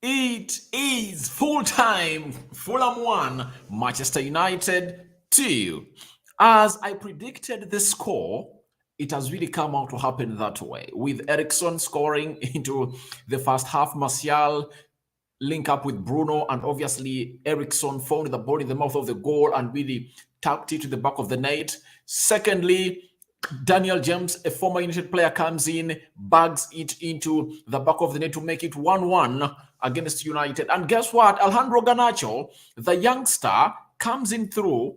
It is full time. Fulham 1, Manchester United 2. As I predicted the score, it has really come out to happen that way. With Ericsson scoring into the first half, Martial link up with Bruno, and obviously Ericsson found the ball in the mouth of the goal and really tapped it to the back of the net. Secondly, Daniel James, a former United player, comes in, bags it into the back of the net to make it 1-1 against United. And guess what? Alejandro Garnacho, the youngster, comes in through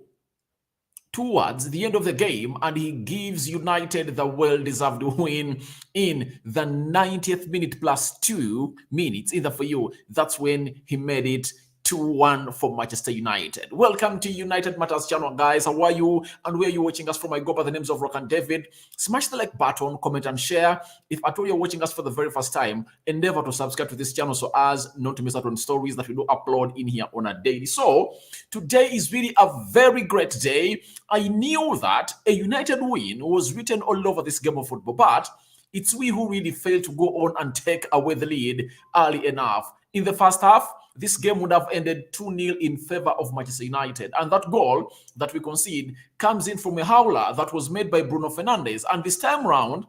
towards the end of the game, and he gives United the well-deserved win in the 90th minute plus 2 minutes. Either for you, that's when he made it 2-1 for Manchester United. Welcome to United Matters channel, guys. How are you? And where are you watching us from? I go by the names of Rock and David. Smash the like button, comment and share. If at all you're watching us for the very first time, endeavor to subscribe to this channel so as not to miss out on stories that we do upload in here on a daily. So today is really a very great day. I knew that a United win was written all over this game of football, but it's we who really failed to go on and take away the lead early enough. In the first half, this game would have ended 2-0 in favor of Manchester United. And that goal that we concede comes in from a howler that was made by Bruno Fernandes. And this time round,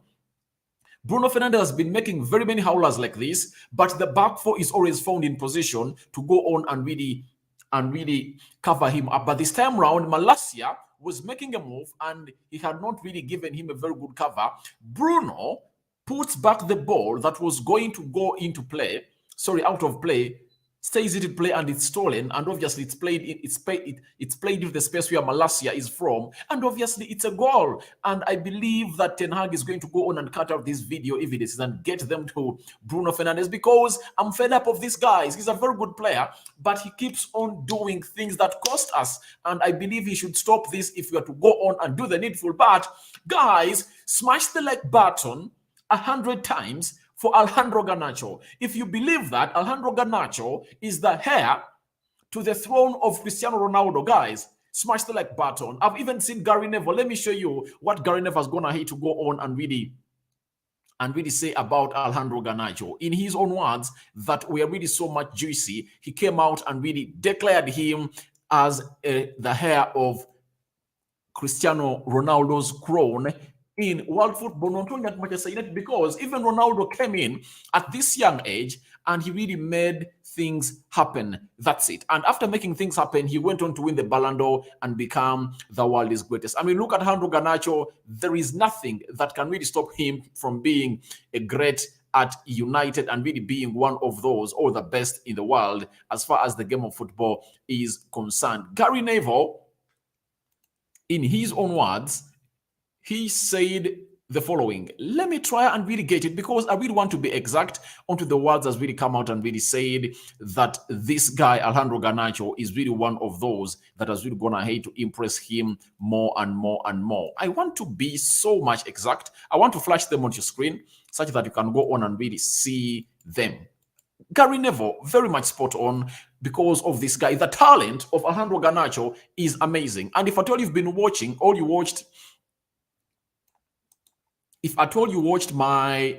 Bruno Fernandes has been making very many howlers like this, but the back four is always found in position to go on and really cover him up. But this time round, Malacia was making a move and he had not really given him a very good cover. Bruno puts back the ball that was going to go into play, out of play, stays it in play, and it's stolen, and obviously it's played into the space where Malacia is from, and obviously it's a goal. And I believe that Ten Hag is going to go on and cut out this video evidence and get them to Bruno Fernandes, because I'm fed up of these guys. He's a very good player, but he keeps on doing things that cost us, and I believe he should stop this if we are to go on and do the needful. But guys, smash the like button 100 times for Alejandro Garnacho. If you believe that Alejandro Garnacho is the heir to the throne of Cristiano Ronaldo, guys, smash the like button. I've even seen Gary Neville. Let me show you what Gary Neville is going to go on and really say about Alejandro Garnacho. In his own words, that were really so much juicy, he came out and really declared him as the heir of Cristiano Ronaldo's crown in world football, not only at Manchester United, because even Ronaldo came in at this young age and he really made things happen. That's it. And after making things happen, he went on to win the Ballon d'Or and become the world's greatest. I mean, look at Alejandro Garnacho. There is nothing that can really stop him from being a great at United and really being one of those, or the best in the world as far as the game of football is concerned. Gary Neville, in his own words, he said the following. Let me try and really get it, because I really want to be exact onto the words as really come out and really said that this guy, Alejandro Garnacho, is really one of those that has really gone ahead to impress him more and more and more. I want to be so much exact. I want to flash them on your screen such that you can go on and really see them. Gary Neville, very much spot on because of this guy. The talent of Alejandro Garnacho is amazing. And if at all you've been watching, or you watched If at all you watched my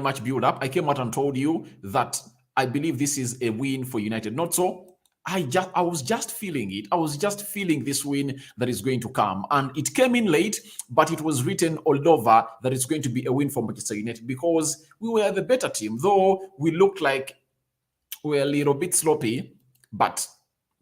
match build-up, I came out and told you that I believe this is a win for United. Not so. I was just feeling it. I was just feeling this win that is going to come. And it came in late, but it was written all over that it's going to be a win for Manchester United, because we were the better team. Though we looked like we were a little bit sloppy, but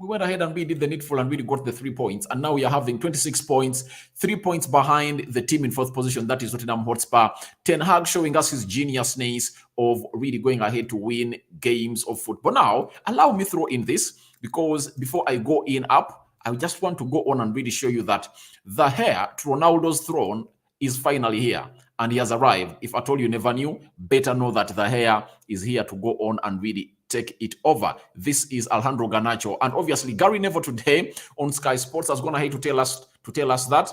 we went ahead and we did the needful and really got the 3 points. And now we are having 26 points, 3 points behind the team in fourth position. That is Tottenham Hotspur. Ten Hag showing us his geniusness of really going ahead to win games of football. Now, allow me throw in this, because before I go in up, I just want to go on and really show you that the heir to Ronaldo's throne is finally here. And he has arrived. If at all you never knew, better know that the heir is here to go on and really take it over. This is Alejandro Garnacho. And obviously, Gary Neville today on Sky Sports has gone ahead to tell us that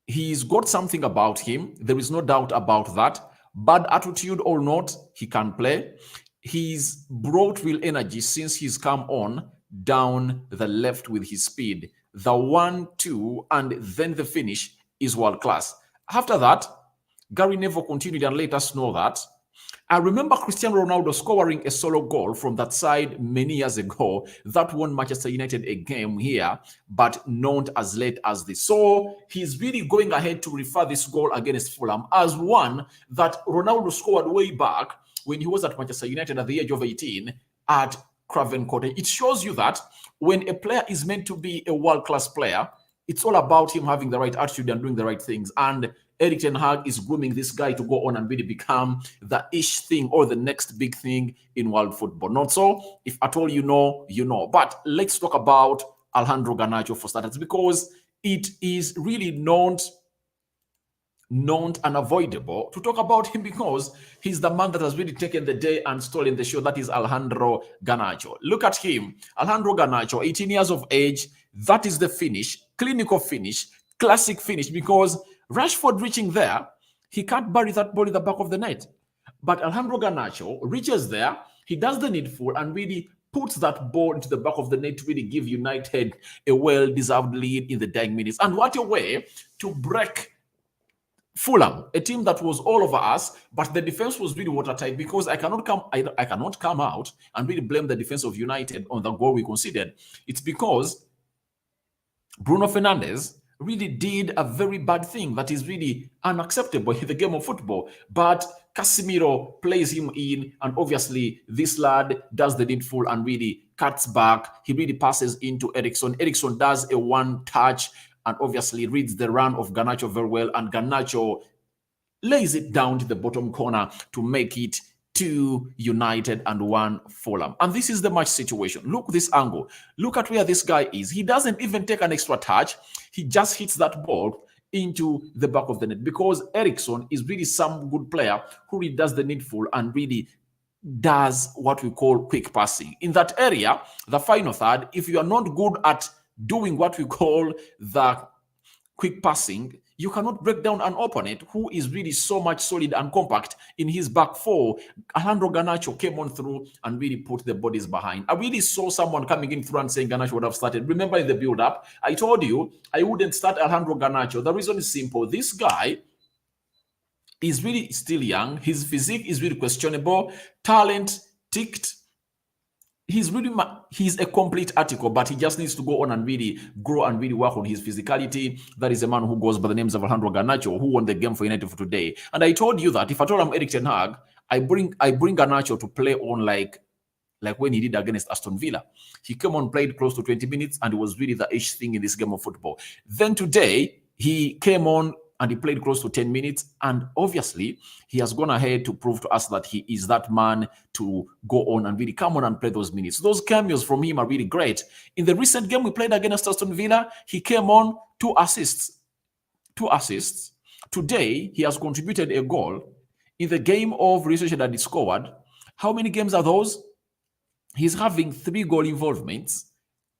he's got something about him. There is no doubt about that. Bad attitude or not, he can play. He's brought real energy since he's come on down the left with his speed. The 1-2 and then the finish is world class. After that, Gary Neville continued and let us know that I remember Cristiano Ronaldo scoring a solo goal from that side many years ago that won Manchester United a game here, but not as late as this. So he's really going ahead to refer this goal against Fulham as one that Ronaldo scored way back when he was at Manchester United at the age of 18 at Craven Cottage. It shows you that when a player is meant to be a world-class player, it's all about him having the right attitude and doing the right things. And Erik ten Hag is grooming this guy to go on and really become the ish thing or the next big thing in world football. Not so. If at all you know, you know. But let's talk about Alejandro Garnacho for starters, because it is really not unavoidable to talk about him, because he's the man that has really taken the day and stolen the show. That is Alejandro Garnacho. Look at him. Alejandro Garnacho, 18 years of age. That is the finish, clinical finish, classic finish, because Rashford reaching there, he can't bury that ball in the back of the net. But Alejandro Garnacho reaches there, he does the needful and really puts that ball into the back of the net to really give United a well-deserved lead in the dying minutes. And what a way to break Fulham, a team that was all over us, but the defense was really watertight, because I cannot come out and really blame the defense of United on the goal we conceded. It's because Bruno Fernandes really did a very bad thing that is really unacceptable in the game of football. But Casemiro plays him in, and obviously this lad does the needful and really cuts back. He really passes into Eriksen. Eriksen does a one-touch and obviously reads the run of Garnacho very well, and Garnacho lays it down to the bottom corner to make it 2 United and 1 Fulham. And this is the match situation. Look this angle. Look at where this guy is. He doesn't even take an extra touch. He just hits that ball into the back of the net, because Eriksen is really some good player who really does the needful and really does what we call quick passing. In that area, the final third, if you are not good at doing what we call the quick passing, you cannot break down an opponent who is really so much solid and compact in his back four. Alejandro Garnacho came on through and really put the bodies behind. I really saw someone coming in through and saying Garnacho would have started. Remember in the build-up, I told you I wouldn't start Alejandro Garnacho. The reason is simple. This guy is really still young. His physique is really questionable. Talent ticked. He's a complete article, but he just needs to go on and really grow and really work on his physicality. That is a man who goes by the names of Alejandro Garnacho, who won the game for United for today. And I told you that if I told him Erik ten Hag, I bring Garnacho to play on like when he did against Aston Villa. He came on, played close to 20 minutes, and it was really the ish thing in this game of football. Then today, he came on and he played close to 10 minutes. And obviously, he has gone ahead to prove to us that he is that man to go on and really come on and play those minutes. Those cameos from him are really great. In the recent game we played against Aston Villa, he came on 2 assists. 2 assists. Today, he has contributed a goal. In the game of research that he scored, how many games are those? He's having 3 goal involvements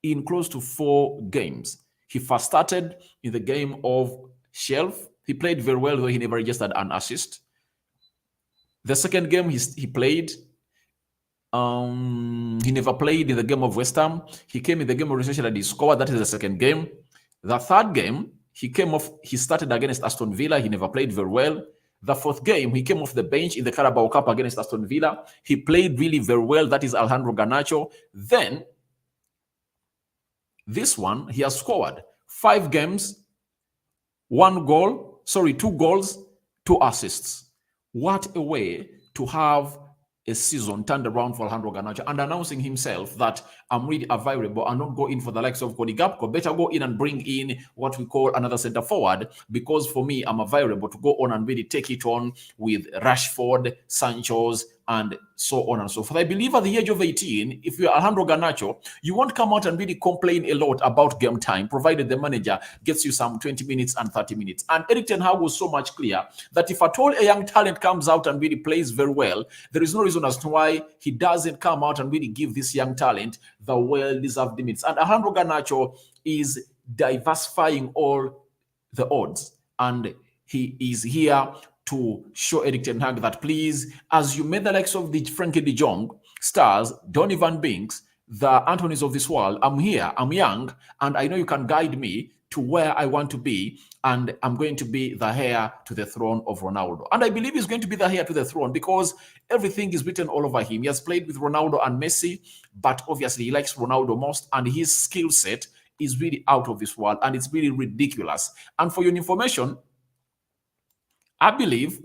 in close to 4 games. He first started in the game of Shelf. He played very well, though he never registered an assist. The second game he played, he never played in the game of West Ham. He came in the game of reception and he scored. That is the second game. The third game, he started against Aston Villa. He never played very well. The fourth game, he came off the bench in the Carabao Cup against Aston Villa. He played really very well. That is Alejandro Garnacho. Then, this one, he has scored 5 games, 2 goals, 2 assists. What a way to have a season turned around for Alejandro Garnacho, and announcing himself that I'm really available and not go in for the likes of Cody Gakpo. Better go in and bring in what we call another center forward, because for me, I'm available to go on and really take it on with Rashford, Sancho's, and so on and so forth. I believe at the age of 18, if you're Alejandro Garnacho, you won't come out and really complain a lot about game time, provided the manager gets you some 20 minutes and 30 minutes. And Erik ten Hag was so much clear that if at all a young talent comes out and really plays very well, there is no reason as to why he doesn't come out and really give this young talent the well-deserved minutes. And Alejandro Garnacho is diversifying all the odds, and he is here to show Erik ten Hag that, please, as you made the likes of the Frankie de Jong, Stars, Donny van Binks, the Anthonys of this world, I'm here, I'm young, and I know you can guide me to where I want to be, and I'm going to be the heir to the throne of Ronaldo. And I believe he's going to be the heir to the throne because everything is written all over him. He has played with Ronaldo and Messi, but obviously he likes Ronaldo most, and his skill set is really out of this world, and it's really ridiculous. And for your information, I believe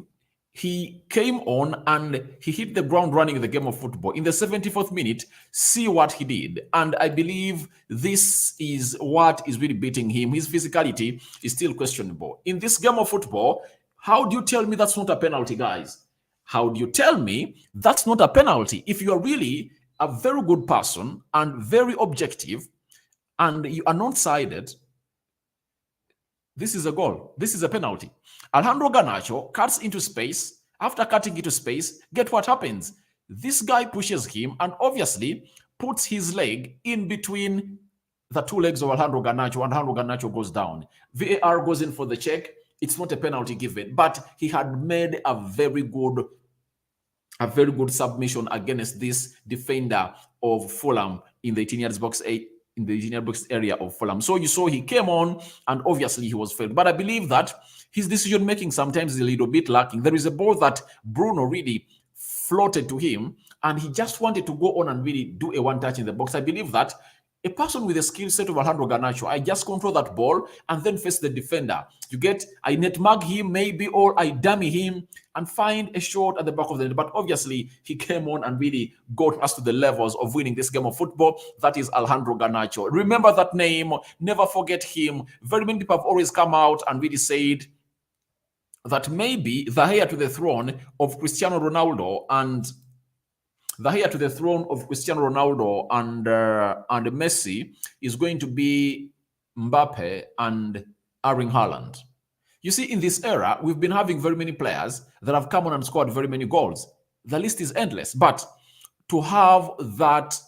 he came on and he hit the ground running in the game of football. In the 74th minute, see what he did. And I believe this is what is really beating him. His physicality is still questionable. In this game of football, how do you tell me that's not a penalty, guys? How do you tell me that's not a penalty? If you are really a very good person and very objective and you are not sided, this is a goal. This is a penalty. Alejandro Garnacho cuts into space. After cutting into space, get what happens? This guy pushes him and obviously puts his leg in between the two legs of Alejandro Garnacho, and Alejandro Garnacho goes down. VAR goes in for the check. It's not a penalty given, but he had made a very good submission against this defender of Fulham in the 18-yard box 8. In the junior box area of Fulham. So you saw he came on and obviously he was failed. But I believe that his decision making sometimes is a little bit lacking. There is a ball that Bruno really floated to him and he just wanted to go on and really do a one touch in the box. I believe that a person with a skill set of Alejandro Garnacho, I just control that ball and then face the defender. You get, I netmark him maybe, or I dummy him and find a shot at the back of the net. But obviously, he came on and really got us to the levels of winning this game of football. That is Alejandro Garnacho. Remember that name. Never forget him. Very many people have always come out and really said that maybe the heir to the throne of Cristiano Ronaldo and Messi is going to be Mbappe and Erling Haaland. You see, in this era, we've been having very many players that have come on and scored very many goals. The list is endless, but to have that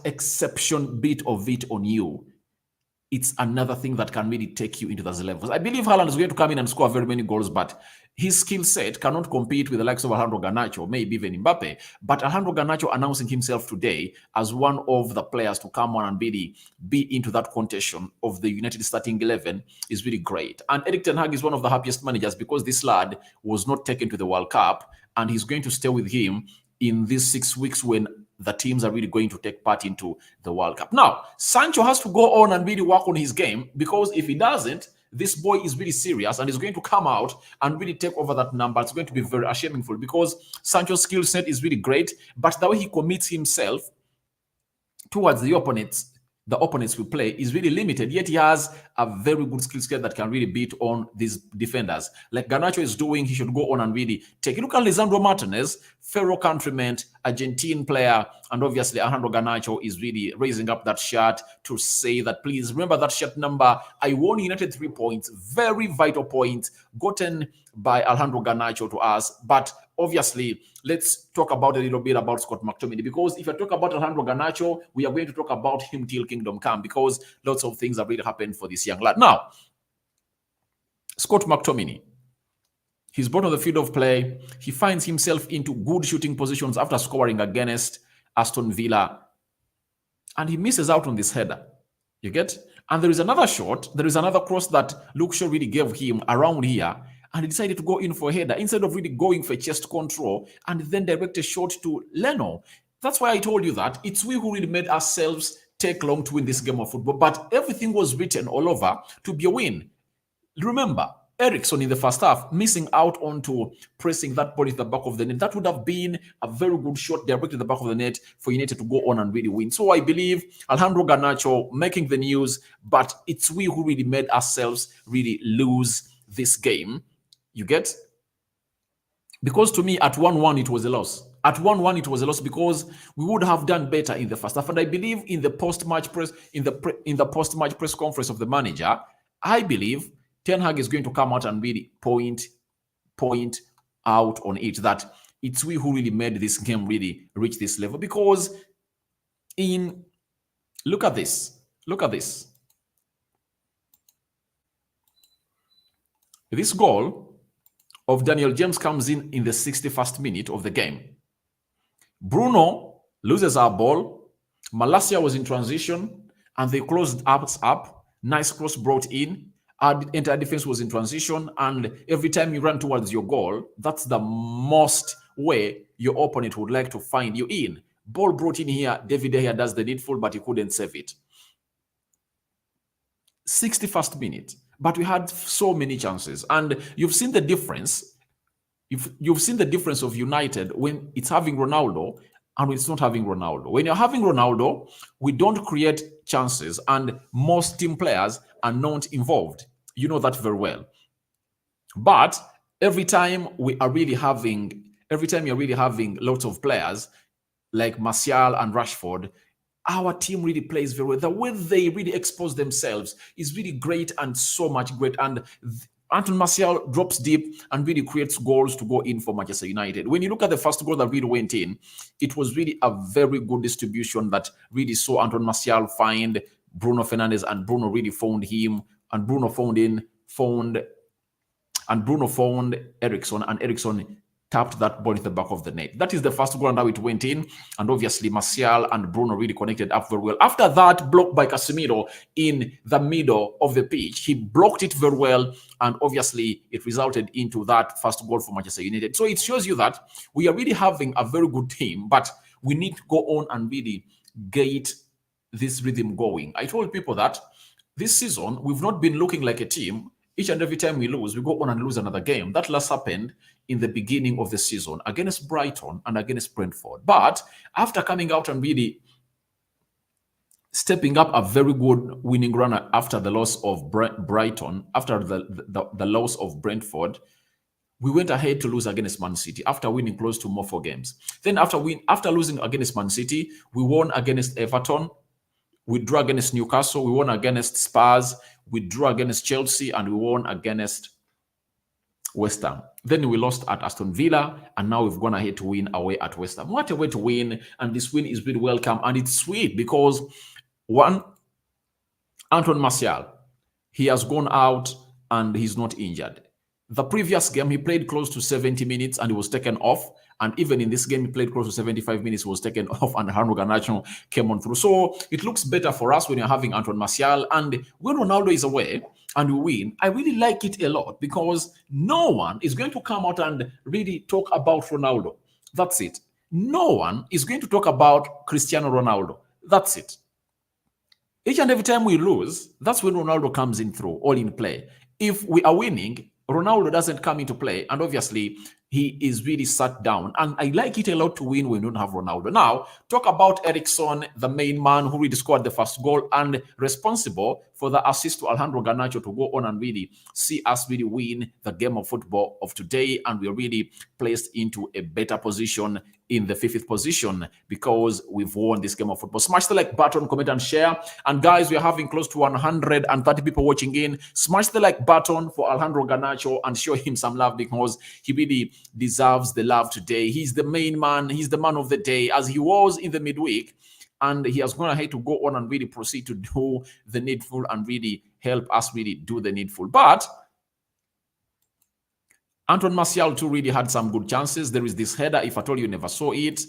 exception bit of it on you, it's another thing that can really take you into those levels. I believe Haaland is going to come in and score very many goals, but his skill set cannot compete with the likes of Alejandro Garnacho, maybe even Mbappe. But Alejandro Garnacho announcing himself today as one of the players to come on and really be into that contention of the United starting 11 is really great. And Erik ten Hag is one of the happiest managers because this lad was not taken to the World Cup, and he's going to stay with him in these 6 weeks when the teams are really going to take part into the World Cup. Now, Sancho has to go on and really work on his game, because if he doesn't, this boy is really serious and is going to come out and really take over that number. It's going to be very shameful because Sancho's skill set is really great, but the way he commits himself towards the opponents we play is really limited, yet he has a very good skill set that can really beat on these defenders. Like Garnacho is doing, he should go on and really take it. Look at Lisandro Martinez, fellow countryman, Argentine player, and obviously Alejandro Garnacho is really raising up that shirt to say that, please remember that shirt number. I won United 3 points, very vital points gotten by Alejandro Garnacho to us. But obviously, let's talk about a little bit about Scott McTominay, because if I talk about Alejandro Garnacho, we are going to talk about him till kingdom come, because lots of things have really happened for this young lad. Now, Scott McTominay, he's brought on the field of play. He finds himself into good shooting positions after scoring against Aston Villa, and he misses out on this header. You get? And there is another shot, there is another cross that Luke Shaw really gave him around here, and he decided to go in for a header instead of really going for chest control and then direct a shot to Leno. That's why I told you that it's we who really made ourselves take long to win this game of football, but everything was written all over to be a win. Remember, Eriksen in the first half missing out onto pressing that ball at the back of the net. That would have been a very good shot directly at the back of the net for United to go on and really win. So I believe Alejandro Garnacho making the news, but it's we who really made ourselves really lose this game. You get? Because to me, at 1-1, it was a loss. At 1-1, it was a loss because we would have done better in the first half. And I believe in the post-match press, in the post-match press conference of the manager, I believe Ten Hag is going to come out and really point out on it that it's we who really made this game really reach this level. Because look at this. This goal of Daniel James comes in the 61st minute of the game. Bruno loses our ball. Malacia was in transition, and they closed up. Nice cross brought in. Our entire defense was in transition, and every time you run towards your goal, that's the most way your opponent would like to find you in. Ball brought in here. David here does the needful, but he couldn't save it. 61st minute, but we had so many chances, and you've seen the difference. You've seen the difference of United when it's having Ronaldo and when it's not having Ronaldo. When you're having Ronaldo, we don't create chances, and most team players are not involved. You know that very well. But every time you're really having lots of players like Martial and Rashford, our team really plays very well. The way they really expose themselves is really great, and so much great. And Anton Martial drops deep and really creates goals to go in for Manchester United. When you look at the first goal that really went in, it was really a very good distribution that really saw Anton Martial find Bruno Fernandes, and Bruno really found him, and Bruno found Ericsson, and Ericsson tapped that ball in the back of the net. That is the first goal, and how it went in. And obviously, Martial and Bruno really connected up very well. After that, blocked by Casemiro in the middle of the pitch. He blocked it very well, and obviously, it resulted into that first goal for Manchester United. So it shows you that we are really having a very good team, but we need to go on and really get this rhythm going. I told people that this season, we've not been looking like a team. Each and every time we lose, we go on and lose another game. That last happened in the beginning of the season against Brighton and against Brentford. But after coming out and really stepping up a very good winning run after the loss of Brighton, after the loss of Brentford, we went ahead to lose against Man City after winning close to more 4 games. Then after losing against Man City, we won against Everton. We drew against Newcastle. We won against Spurs. We drew against Chelsea, and we won against West Ham. Then we lost at Aston Villa, and now we've gone ahead to win away at West Ham. What a way to win, and this win is really welcome, and it's sweet because, one, Anton Martial, he has gone out and he's not injured. The previous game, he played close to 70 minutes and he was taken off. And even in this game, he played close to 75 minutes, was taken off, and Garnacho came on through. So it looks better for us when you're having Anton Martial. And when Ronaldo is away and we win, I really like it a lot because no one is going to come out and really talk about Ronaldo. That's it. No one is going to talk about Cristiano Ronaldo. That's it. Each and every time we lose, that's when Ronaldo comes in through, all in play. If we are winning, Ronaldo doesn't come into play, and obviously he is really sat down. And I like it a lot to win when you don't have Ronaldo. Now, talk about Ericsson, the main man who really scored the first goal and responsible for the assist to Alejandro Garnacho to go on and really see us really win the game of football of today. And we're really placed into a better position in the 5th position because we've won this game of football. Smash the like button, comment and share. And guys, we're having close to 130 people watching in. Smash the like button for Alejandro Garnacho and show him some love because he really deserves the love today. He's the main man. He's the man of the day, as he was in the midweek. And he has gone ahead to go on and really proceed to do the needful and really help us really do the needful. But Anton Martial too really had some good chances. There is this header, if at all you never saw it.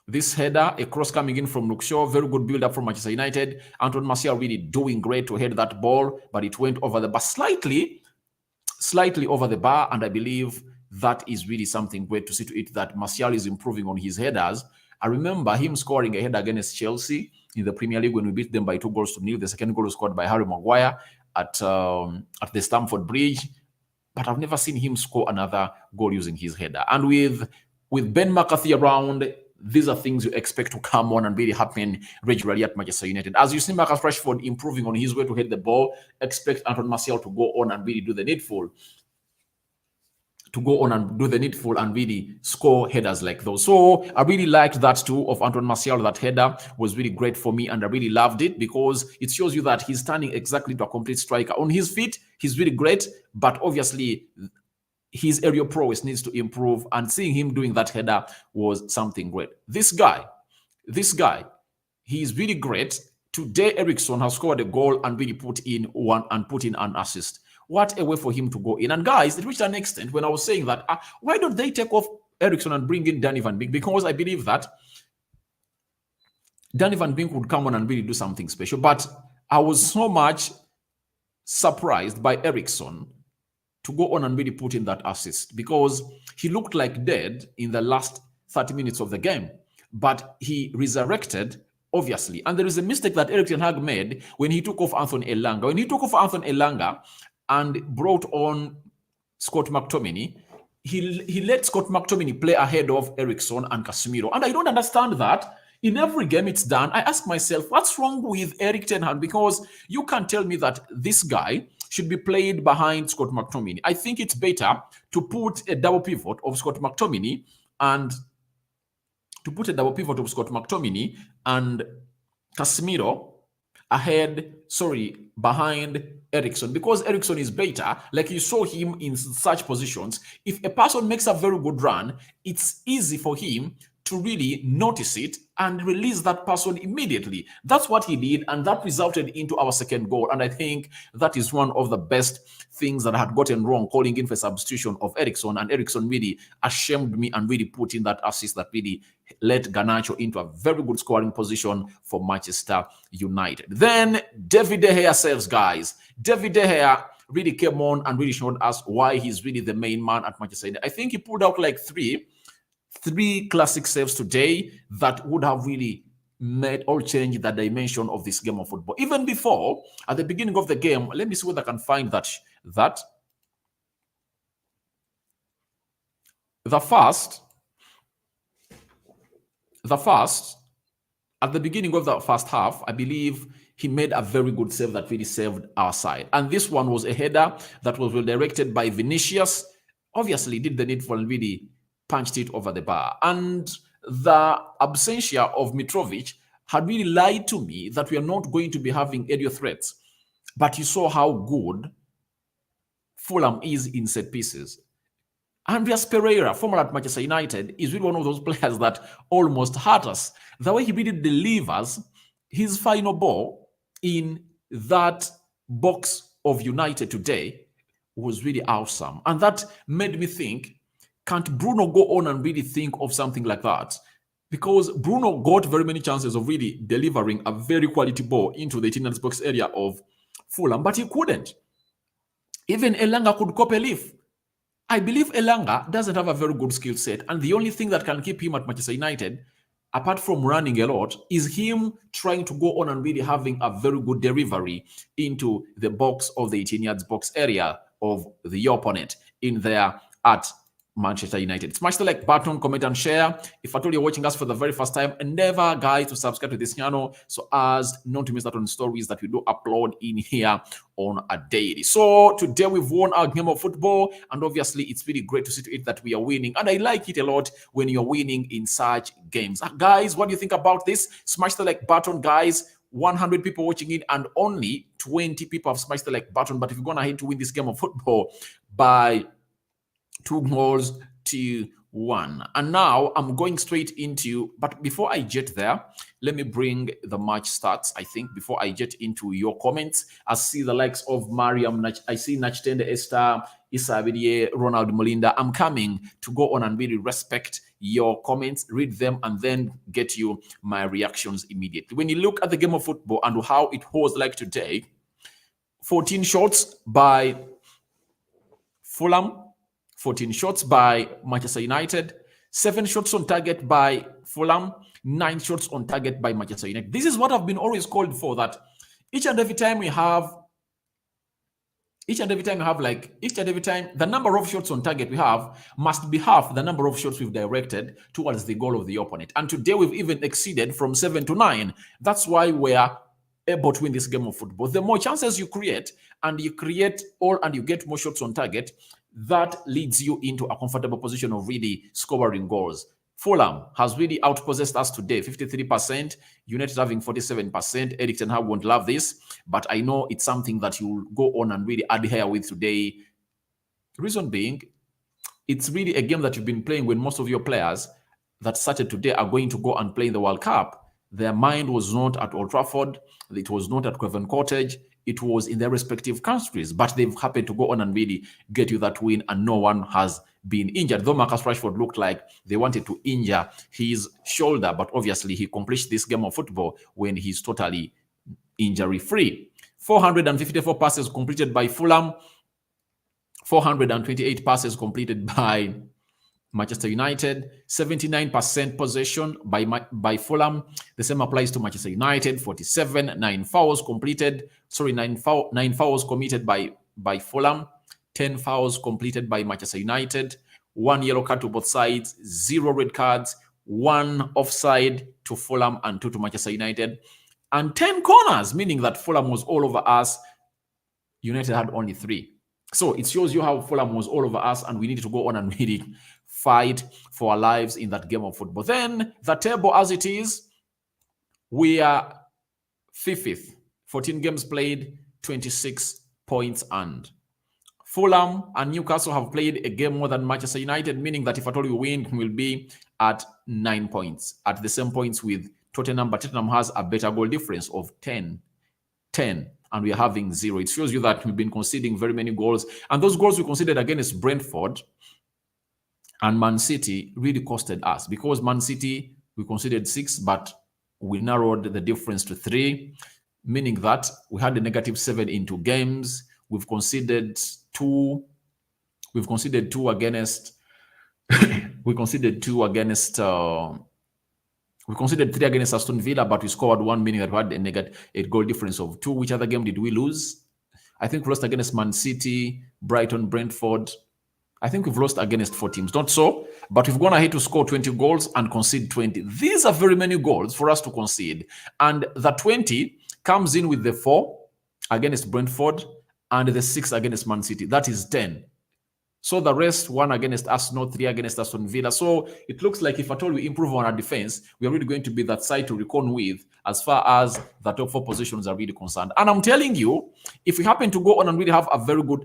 This header, a cross coming in from Luke Shaw, very good build-up from Manchester United. Anton Martial really doing great to head that ball, but it went over the bar, slightly over the bar, and I believe that is really something great to see to it, that Martial is improving on his headers. I remember him scoring a header against Chelsea in the Premier League when we beat them by 2-0. The second goal was scored by Harry Maguire at the Stamford Bridge. But I've never seen him score another goal using his header. And with Ben McCarthy around, these are things you expect to come on and really happen regularly at Manchester United. As you see Marcus Rashford improving on his way to hit the ball, expect Anton Martial to go on and really do the needful. And really score headers like those. So I really liked that too of Anton Martial. That header was really great for me, and I really loved it because it shows you that he's turning exactly to a complete striker. On his feet, he's really great, but obviously his aerial prowess needs to improve, and seeing him doing that header was something great. This guy, he's really great. Today, Ericsson has scored a goal and really put in an assist. What a way for him to go in. And guys, it reached an extent when I was saying that, why don't they take off Ericsson and bring in Danny Van Beek? Because I believe that Danny Van Beek would come on and really do something special. But I was so much surprised by Eriksen to go on and really put in that assist, because he looked like dead in the last 30 minutes of the game. But he resurrected, obviously. And there is a mistake that Erik Ten Hag made when he took off Anthony Elanga. When he took off Anthony Elanga and brought on Scott McTominay, he let Scott McTominay play ahead of Eriksen and Casemiro. And I don't understand that. In every game it's done, I ask myself, what's wrong with Erik Ten Hag? Because you can't tell me that this guy should be played behind Scott McTominay. I think it's better to put a double pivot of Scott McTominay and and Casemiro behind Eriksen, because Eriksen is better. Like you saw him in such positions. If a person makes a very good run, it's easy for him to really notice it and release that person immediately. That's what he did, and that resulted into our second goal. And I think that is one of the best things that I had gotten wrong, calling in for substitution of Eriksen. And Eriksen really ashamed me and really put in that assist that really led Garnacho into a very good scoring position for Manchester United. Then David De Gea saves, guys. David De Gea really came on and really showed us why he's really the main man at Manchester United. I think he pulled out like three classic saves today that would have really made or changed the dimension of this game of football. Even before, at the beginning of the game, let me see whether I can find that. The first, at the beginning of the first half, I believe he made a very good save that really saved our side. And this one was a header that was well directed by Vinicius. Obviously, did the needful and really punched it over the bar. And the absentia of Mitrovic had really lied to me that we are not going to be having aerial threats. But you saw how good Fulham is in set pieces. Andreas Pereira, former at Manchester United, is really one of those players that almost hurt us. The way he really delivers his final ball in that box of United today was really awesome. And that made me think, can't Bruno go on and really think of something like that? Because Bruno got very many chances of really delivering a very quality ball into the 18 box area of Fulham, but he couldn't. Even Elanga could cop a leaf. I believe Elanga doesn't have a very good skill set, and the only thing that can keep him at Manchester United, apart from running a lot, is him trying to go on and really having a very good delivery into the box of the 18 yards box area of the opponent in there at Manchester United. Smash the like button, comment and share. If at all you're watching us for the very first time, endeavor, guys, to subscribe to this channel so as not to miss out on stories that we do upload in here on a daily. So today we've won our game of football, and obviously it's really great to see to it that we are winning, and I like it a lot when you're winning in such games. Guys, what do you think about this? Smash the like button, guys. 100 people watching it and only 20 people have smashed the like button. But if you're going ahead to win this game of football by 2-1. And now I'm going straight into, but before I get there, let me bring the match stats. I think before I get into your comments, I see the likes of Mariam, I see Nachtende Esther, Issa Abidiye, Ronald Molinda. I'm coming to go on and really respect your comments, read them, and then get you my reactions immediately. When you look at the game of football and how it was like today, 14 shots by Fulham, 14 shots by Manchester United, 7 shots on target by Fulham, 9 shots on target by Manchester United. This is what I've been always called for, that each and every time the number of shots on target we have must be half the number of shots we've directed towards the goal of the opponent. And today we've even exceeded from 7 to 9. That's why we're able to win this game of football. The more chances you create, and you get more shots on target, that leads you into a comfortable position of really scoring goals. Fulham has really outpossessed us today, 53%. United having 47%. Erik Ten Hag won't love this, but I know it's something that you'll go on and really adhere with today. Reason being, it's really a game that you've been playing when most of your players that started today are going to go and play in the World Cup. Their mind was not at Old Trafford. It was not at Craven Cottage. It was in their respective countries, but they've happened to go on and really get you that win, and no one has been injured, though Marcus Rashford looked like they wanted to injure his shoulder, but obviously he completes this game of football when he's totally injury-free. 454 passes completed by Fulham, 428 passes completed by Manchester United, 79% possession by Fulham. The same applies to Manchester United, 47, 9 fouls completed. Sorry, 9 fouls committed by Fulham, 10 fouls completed by Manchester United, 1 yellow card to both sides, 0 red cards, 1 offside to Fulham and 2 to Manchester United, and 10 corners, meaning that Fulham was all over us. United had only 3. So it shows you how Fulham was all over us, and we needed to go on and really fight for our lives in that game of football. Then the table as it is, we are 5th, 14 games played, 26 points earned. Fulham and Newcastle have played a game more than Manchester United, meaning that if at all we win, we'll be at 9 points, at the same points with Tottenham, but Tottenham has a better goal difference of 10, and we are having 0. It shows you that we've been conceding very many goals, and those goals we conceded against Brentford and Man City really costed us, because Man City, we conceded 6, but we narrowed the difference to 3, meaning that we had a -7 in 2 games. We've conceded 2. We've conceded 2 against. We conceded 2 against. We conceded 3 against Aston Villa, but we scored 1, meaning that we had a goal difference of 2. Which other game did we lose? I think we lost against Man City, Brighton, Brentford. I think we've lost against 4 teams. Not so, but we've gone ahead to score 20 goals and concede 20. These are very many goals for us to concede. And the 20 comes in with the 4 against Brentford and the 6 against Man City. That is 10. So the rest, 1 against Arsenal, 3 against Aston Villa. So it looks like if at all we improve on our defense, we are really going to be that side to reckon with as far as the top 4 positions are really concerned. And I'm telling you, if we happen to go on and really have a very good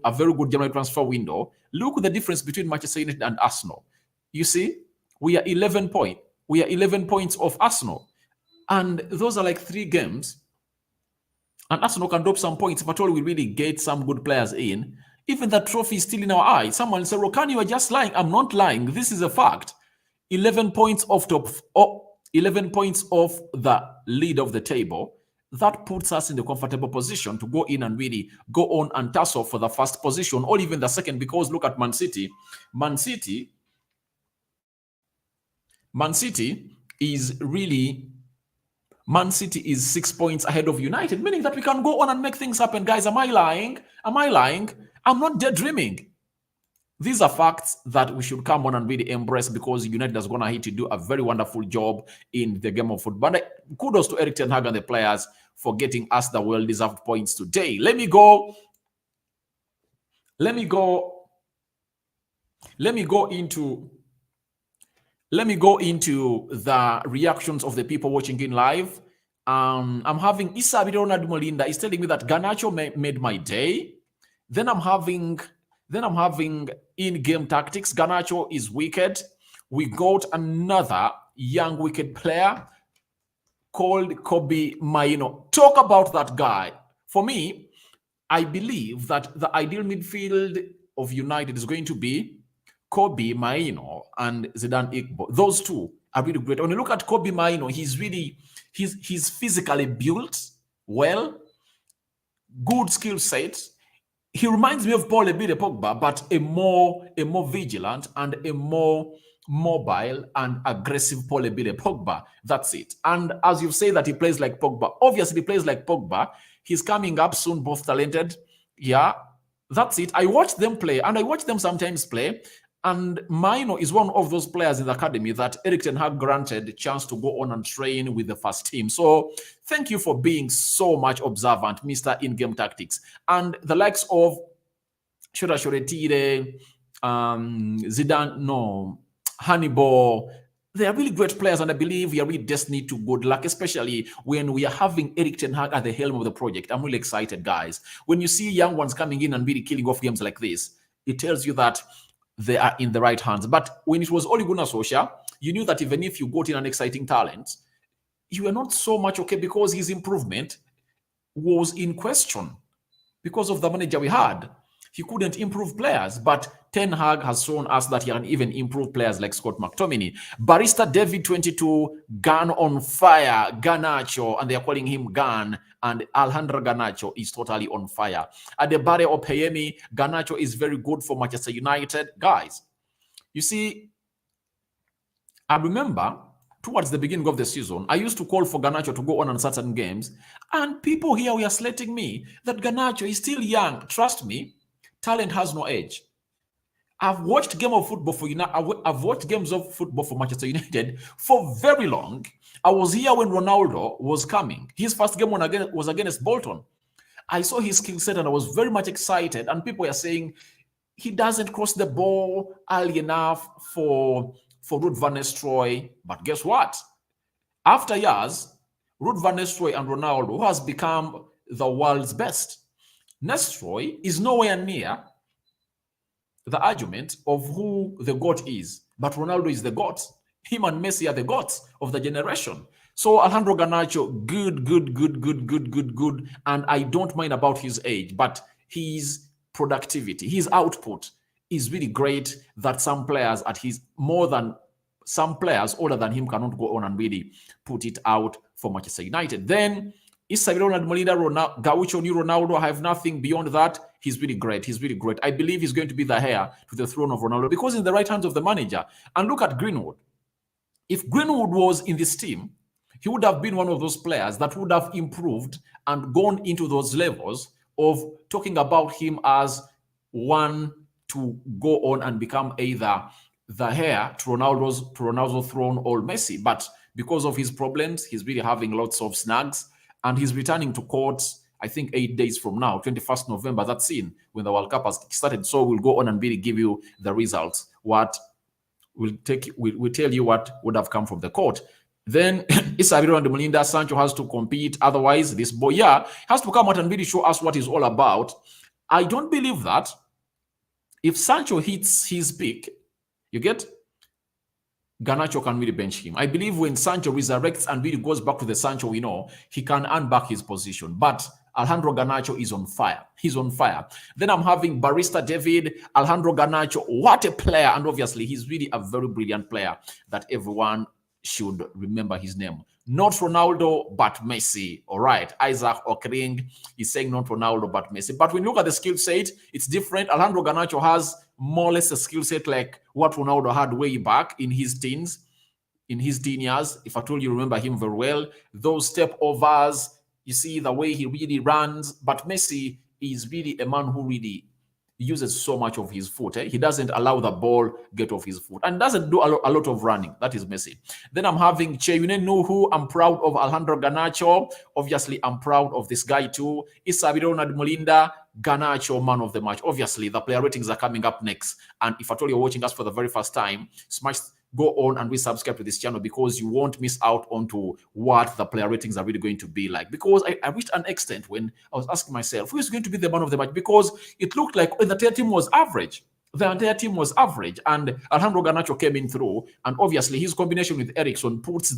January transfer window, look at the difference between Manchester United and Arsenal. You see, we are 11 points. We are 11 points off Arsenal. And those are like 3 games. And Arsenal can drop some points if at all we really get some good players in. Even the trophy is still in our eye. Someone said, Rokan, you are just lying. I'm not lying. This is a fact. 11 points off 11 points off the lead of the table. That puts us in the comfortable position to go in and really go on and tussle for the first position or even the second, because look at Man City. Man City is 6 points ahead of United, meaning that we can go on and make things happen. Guys, am I lying? Am I lying? I'm not daydreaming. These are facts that we should come on and really embrace, because United is going to hit to do a very wonderful job in the game of football. But kudos to Erik ten Hag and the players for getting us the well-deserved points today. Let me go into the reactions of the people watching in live. I'm having Isabel Ronald Molinda is telling me that Garnacho made my day. Then I'm having in-game tactics. Garnacho is wicked. We got another young wicked player called Kobe Maino. Talk about that guy. For me, I believe that the ideal midfield of United is going to be Kobe Maino and Zidane Igbo. Those two are really great. When you look at Kobe Maino, he's physically built well, good skill set. He reminds me of Paul Ebile Pogba, but a more vigilant and a more mobile and aggressive Paul Ebile Pogba. That's it. And as you say that he plays like Pogba, obviously he plays like Pogba. He's coming up soon, both talented. Yeah, that's it. I watch them play, and I watch them sometimes play. And Maino is one of those players in the academy that Erik ten Hag granted a chance to go on and train with the first team. So thank you for being so much observant, Mr. In-Game Tactics. And the likes of Shota Shoretire, Zidane, Hannibal, they are really great players, and I believe we are really destined to good luck, especially when we are having Erik ten Hag at the helm of the project. I'm really excited, guys. When you see young ones coming in and really killing off games like this, it tells you that they are in the right hands. But when it was Ole Gunnar Solskjaer, you knew that even if you got in an exciting talent, you were not so much okay, because his improvement was in question because of the manager we had. he couldn't improve players. But Ten Hag has shown us that he can even improve players like Scott McTominay. Barista David 22, Gun on fire, Garnacho, and they are calling him Gun, and Alejandro Garnacho is totally on fire. Adebare Opeyemi, Garnacho is very good for Manchester United. Guys, you see, I remember towards the beginning of the season, I used to call for Garnacho to go on certain games, and people here were slating me that Garnacho is still young. Trust me, talent has no age. I've watched games of football for I've watched games of football for Manchester United for very long. I was here when Ronaldo was coming. His first game was against Bolton. I saw his skill set and I was very much excited. And people were saying he doesn't cross the ball early enough for Ruud van Nistelrooy. But guess what? After years, Ruud van Nistelrooy and Ronaldo, who has become the world's best, Nistelrooy is nowhere near the argument of who the GOAT is. But Ronaldo is the GOAT. Him and Messi are the GOATs of the generation. So Alejandro Garnacho, good. And I don't mind about his age, but his productivity, his output is really great, that some players some players older than him cannot go on and really put it out for Manchester United. Then Isabel and Molina, Gaucho, New Ronaldo, I have nothing beyond that. He's really great. He's really great. I believe he's going to be the heir to the throne of Ronaldo because in the right hands of the manager. And look at Greenwood. If Greenwood was in this team, he would have been one of those players that would have improved and gone into those levels of talking about him as one to go on and become either the heir to Ronaldo's throne or Messi. But because of his problems, he's really having lots of snags. And he's returning to court, I think 8 days from now, 21st November. That's in when the World Cup has started. So we'll go on and really give you the results. We'll tell you what would have come from the court. Then Isabel and Melinda, Sancho has to compete. Otherwise, this boy, has to come out and really show us what he's all about. I don't believe that if Sancho hits his peak, you get, Garnacho can really bench him. I believe when Sancho resurrects and really goes back to the Sancho we know, he can earn back his position. But Alejandro Garnacho is on fire. He's on fire. Then I'm having Barista David, Alejandro Garnacho. What a player. And obviously, he's really a very brilliant player that everyone should remember his name. Not Ronaldo, but Messi. All right. Isaac Okring is saying not Ronaldo, but Messi. But when you look at the skill set, it's different. Alejandro Garnacho has more or less a skill set like what Ronaldo had way back in his teen years. If at all you remember him very well, those step overs, you see the way he really runs. But Messi is really a man who really uses so much of his foot. He doesn't allow the ball get off his foot and doesn't do a lot of running. That is Messi. Then I'm having Che Yunenuhu. I'm proud of Alejandro Garnacho. Obviously, I'm proud of this guy too. Isabel and Melinda, Garnacho, man of the match. Obviously, the player ratings are coming up next. And if at all you're watching us for the very first time, go on and resubscribe to this channel because you won't miss out onto what the player ratings are really going to be like. Because I reached an extent when I was asking myself, who is going to be the man of the match? Because it looked like the entire team was average. The entire team was average. And Alejandro Garnacho came in through. And obviously, his combination with Eriksen puts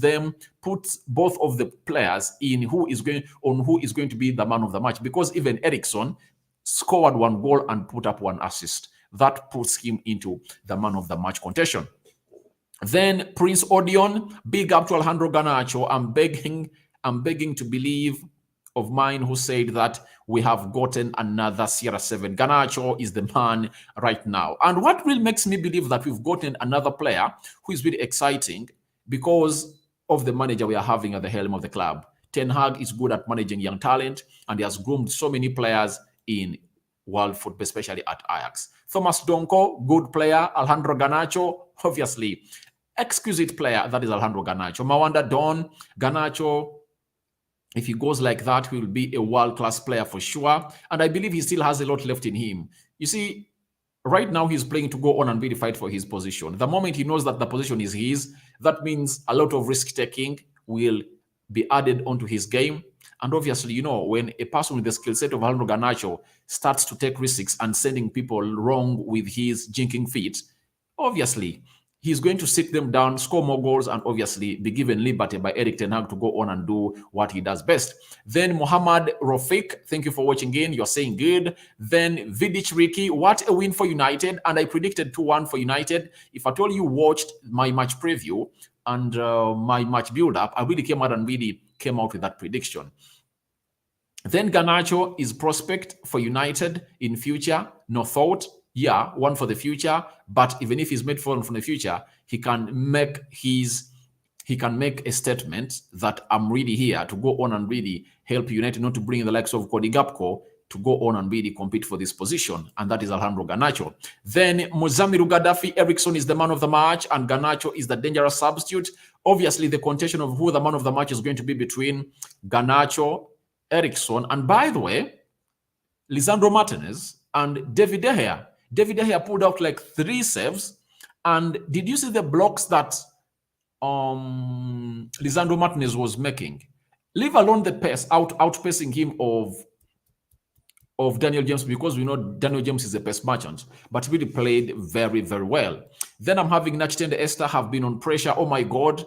both of the players in who is going to be the man of the match. Because even Eriksen scored 1 goal and put up 1 assist. That puts him into the man of the match contention. Then Prince Odion, big up to Alejandro Garnacho. I'm begging to believe of mine who said that we have gotten another CR7. Garnacho is the man right now. And what really makes me believe that we've gotten another player who is really exciting because of the manager we are having at the helm of the club. Ten Hag is good at managing young talent and he has groomed so many players in world football, especially at Ajax. Thomas Donko, good player. Alejandro Garnacho, obviously, exquisite player. That is Alejandro Garnacho. Mawanda Don, Garnacho, if he goes like that, he will be a world-class player for sure. And I believe he still has a lot left in him. You see, right now he's playing to go on and really fight for his position. The moment he knows that the position is his, that means a lot of risk-taking will be added onto his game. And obviously, you know, when a person with the skill set of Alejandro Garnacho starts to take risks and sending people wrong with his jinking feet, obviously, he's going to sit them down, score more goals, and obviously be given liberty by Eric Ten Hag to go on and do what he does best. Then Mohammad Rofik, thank you for watching in. You're saying good. Then Vidic Ricky, what a win for United. And I predicted 2-1 for United. If at all you watched my match preview and my match build-up, I really came out with that prediction. Then Garnacho is prospect for United in future. No thought. Yeah, one for the future. But even if he's made for the future, he can make a statement that I'm really here to go on and really help United, not to bring in the likes of Cody Gakpo to go on and really compete for this position, and that is Alejandro Garnacho. Then Muzamiru Gaddafi Eriksson is the man of the match, and Garnacho is the dangerous substitute. Obviously, the contention of who the man of the match is going to be between Garnacho, Eriksson, and by the way, Lisandro Martinez and David De Gea. David De Gea pulled out like 3 saves, and did you see the blocks that Lisandro Martinez was making? Leave alone the pace, outpacing him of Daniel James, because we know Daniel James is a pace merchant, but he really played very, very well. Then I'm having Nachitende Esther have been on pressure. Oh my God.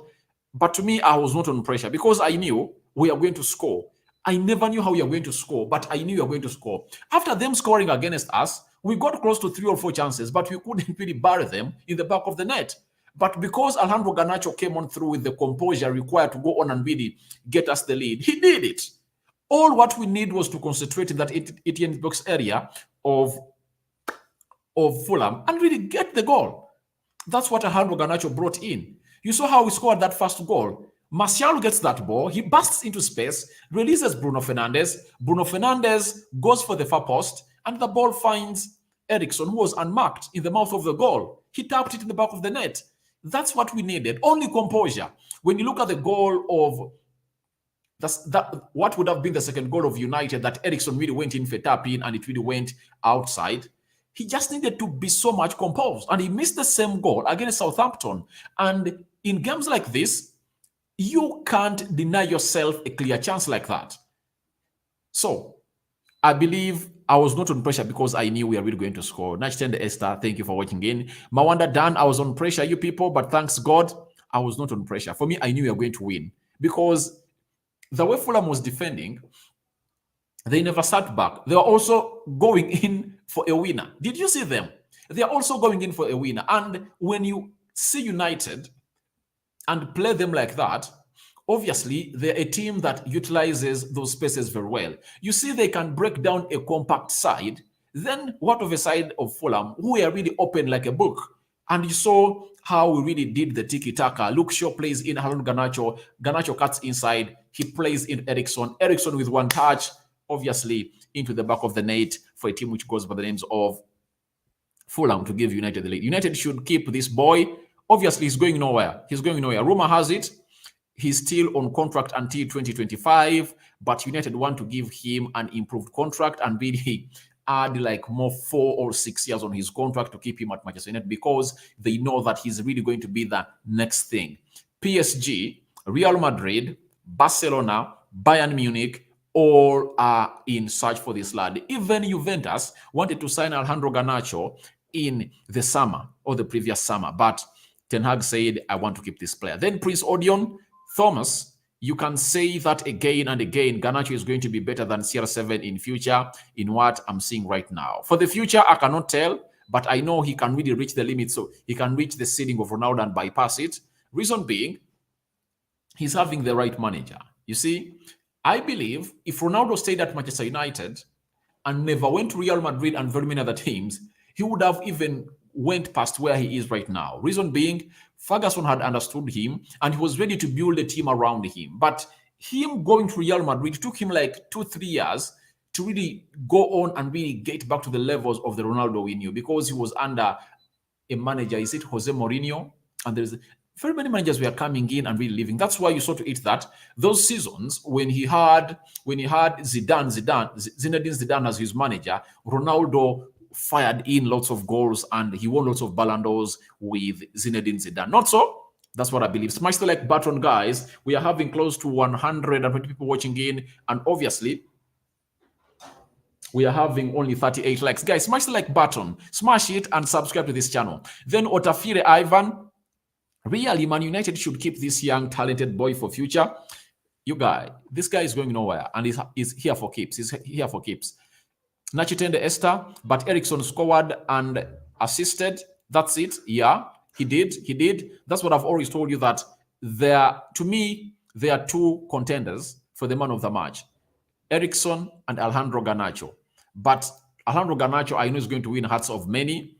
But to me, I was not on pressure because I knew we are going to score. I never knew how we are going to score, but I knew we are going to score. After them scoring against us, we got close to 3 or 4 chances, but we couldn't really bury them in the back of the net. But because Alejandro Garnacho came on through with the composure required to go on and really get us the lead, he did it. All what we need was to concentrate in that 18 box area of Fulham and really get the goal. That's what Alejandro Garnacho brought in. You saw how we scored that first goal. Martial gets that ball. He busts into space, releases Bruno Fernandes. Bruno Fernandes goes for the far post, and the ball finds Eriksson, who was unmarked in the mouth of the goal. He tapped it in the back of the net. That's what we needed. Only composure. When you look at the goal of what would have been the second goal of United, that Eriksson really went in for tap-in and it really went outside. He just needed to be so much composed, and he missed the same goal against Southampton. And in games like this, you can't deny yourself a clear chance like that. So I believe I was not on pressure because I knew we are really going to score. Nachitende Esther, thank you for watching in. Mawanda Dan, I was on pressure, you people, but thanks God, I was not on pressure. For me, I knew we were going to win because the way Fulham was defending, they never sat back. They were also going in for a winner. Did you see them? They are also going in for a winner. And when you see United and play them like that, obviously, they're a team that utilizes those spaces very well. You see, they can break down a compact side. Then what of a side of Fulham, who are really open like a book? And you saw how we really did the tiki-taka. Luke Shaw plays in Alejandro Garnacho. Garnacho cuts inside. He plays in Eriksson. Eriksson with one touch, obviously, into the back of the net for a team which goes by the names of Fulham to give United the lead. United should keep this boy. Obviously, he's going nowhere. He's going nowhere. Rumor has it he's still on contract until 2025, but United want to give him an improved contract and really add like more 4 or 6 years on his contract to keep him at Manchester United, because they know that he's really going to be the next thing. PSG, Real Madrid, Barcelona, Bayern Munich, all are in search for this lad. Even Juventus wanted to sign Alejandro Garnacho in the summer or the previous summer, but Ten Hag said, I want to keep this player. Then Prince Odion, Thomas, you can say that again and again. Garnacho is going to be better than CR7 in future, in what I'm seeing right now. For the future, I cannot tell, but I know he can really reach the limit, so he can reach the ceiling of Ronaldo and bypass it. Reason being, he's having the right manager. You see, I believe if Ronaldo stayed at Manchester United and never went to Real Madrid and very many other teams, he would have even went past where he is right now. Reason being, Ferguson had understood him and he was ready to build a team around him. But him going to Real Madrid took him like 2-3 years to really go on and really get back to the levels of the Ronaldo we knew, because he was under a manager, is it Jose Mourinho? And there's very many managers were coming in and really leaving. That's why you saw to it that those seasons when he had Zinedine Zidane as his manager, Ronaldo fired in lots of goals and he won lots of Ballon d'Ors with Zinedine Zidane. Not so. That's what I believe. Smash the like button, guys. We are having close to 120 people watching in, and obviously we are having only 38 likes. Guys, smash the like button, smash it, and subscribe to this channel. Then Otafire Ivan, Really, Man United should keep this young, talented boy for future. This guy is going nowhere, and he's here for keeps. He's here for keeps. Nachitende Esther, but Ericsson scored and assisted. That's it. Yeah, he did. He did. That's what I've always told you, that to me, there are two contenders for the man of the match: Ericsson and Alejandro Garnacho. But Alejandro Garnacho, I know, is going to win hearts of many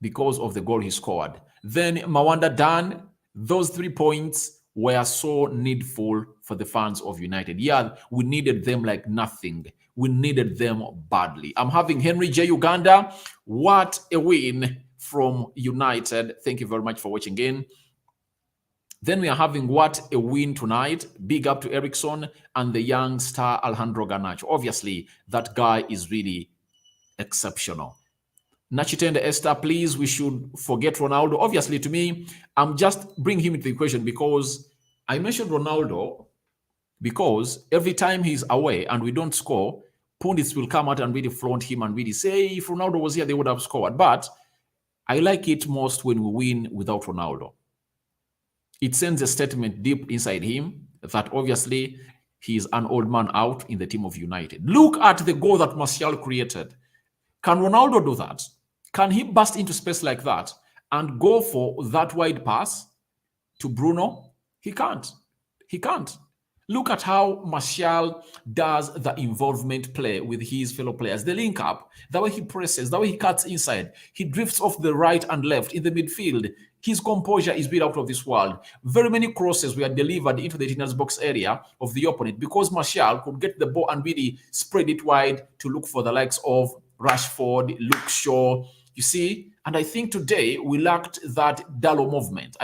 because of the goal he scored. Then Mawanda Dan, those 3 points were so needful for the fans of United. Yeah, we needed them like nothing. We needed them badly. I'm having Henry J. Uganda. What a win from United. Thank you very much for watching in. Then we are having what a win tonight. Big up to Ericsson and the young star Alejandro Garnacho. Obviously, that guy is really exceptional. Nachitende Esther, please, we should forget Ronaldo. Obviously, to me, I'm just bringing him into the equation because I mentioned Ronaldo because every time he's away and we don't score, pundits will come out and really flaunt him and really say, if Ronaldo was here, they would have scored. But I like it most when we win without Ronaldo. It sends a statement deep inside him that obviously he's an old man out in the team of United. Look at the goal that Martial created. Can Ronaldo do that? Can he burst into space like that and go for that wide pass to Bruno? He can't. He can't. Look at how Martial does the involvement play with his fellow players. The link up, the way he presses, the way he cuts inside. He drifts off the right and left in the midfield. His composure is built out of this world. Very many crosses were delivered into the defender's box area of the opponent because Martial could get the ball and really spread it wide to look for the likes of Rashford, Luke Shaw. You see, and I think today we lacked that Dalot movement.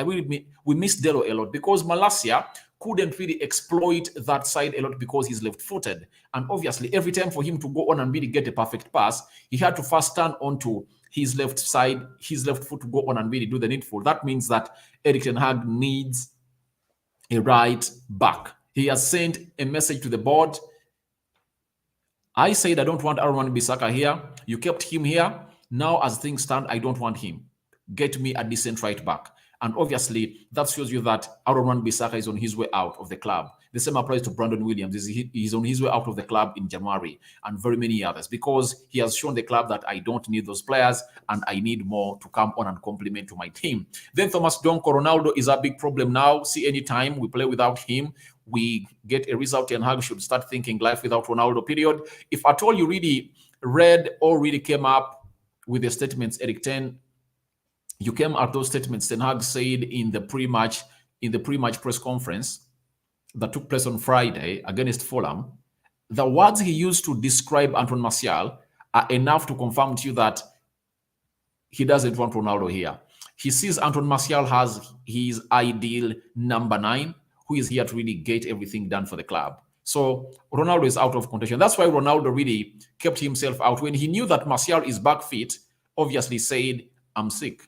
We missed Dalot a lot because Malacia couldn't really exploit that side a lot because he's left-footed. And obviously, every time for him to go on and really get a perfect pass, he had to first turn onto his left side, his left foot to go on and really do the needful. That means that Erik ten Hag needs a right back. He has sent a message to the board. I said I don't want Aaron Wan-Bissaka here. You kept him here. Now, as things stand, I don't want him. Get me a decent right back. And obviously, that shows you that Aaron Wan-Bissaka is on his way out of the club. The same applies to Brandon Williams. He's on his way out of the club in January, and very many others, because he has shown the club that I don't need those players and I need more to come on and complement to my team. Then Thomas Donko, Ronaldo is a big problem now. See, anytime we play without him, we get a result. Ten Hag should start thinking life without Ronaldo, period. If at all you really read or really came up with the statements, Eric Ten, you came at those statements Ten Hag said in the pre-match press conference that took place on Friday against Fulham. The words he used to describe Antoine Martial are enough to confirm to you that he doesn't want Ronaldo here. He sees Antoine Martial as his ideal number 9, who is here to really get everything done for the club. So Ronaldo is out of contention. That's why Ronaldo really kept himself out. When he knew that Martial is back fit, obviously said, I'm sick,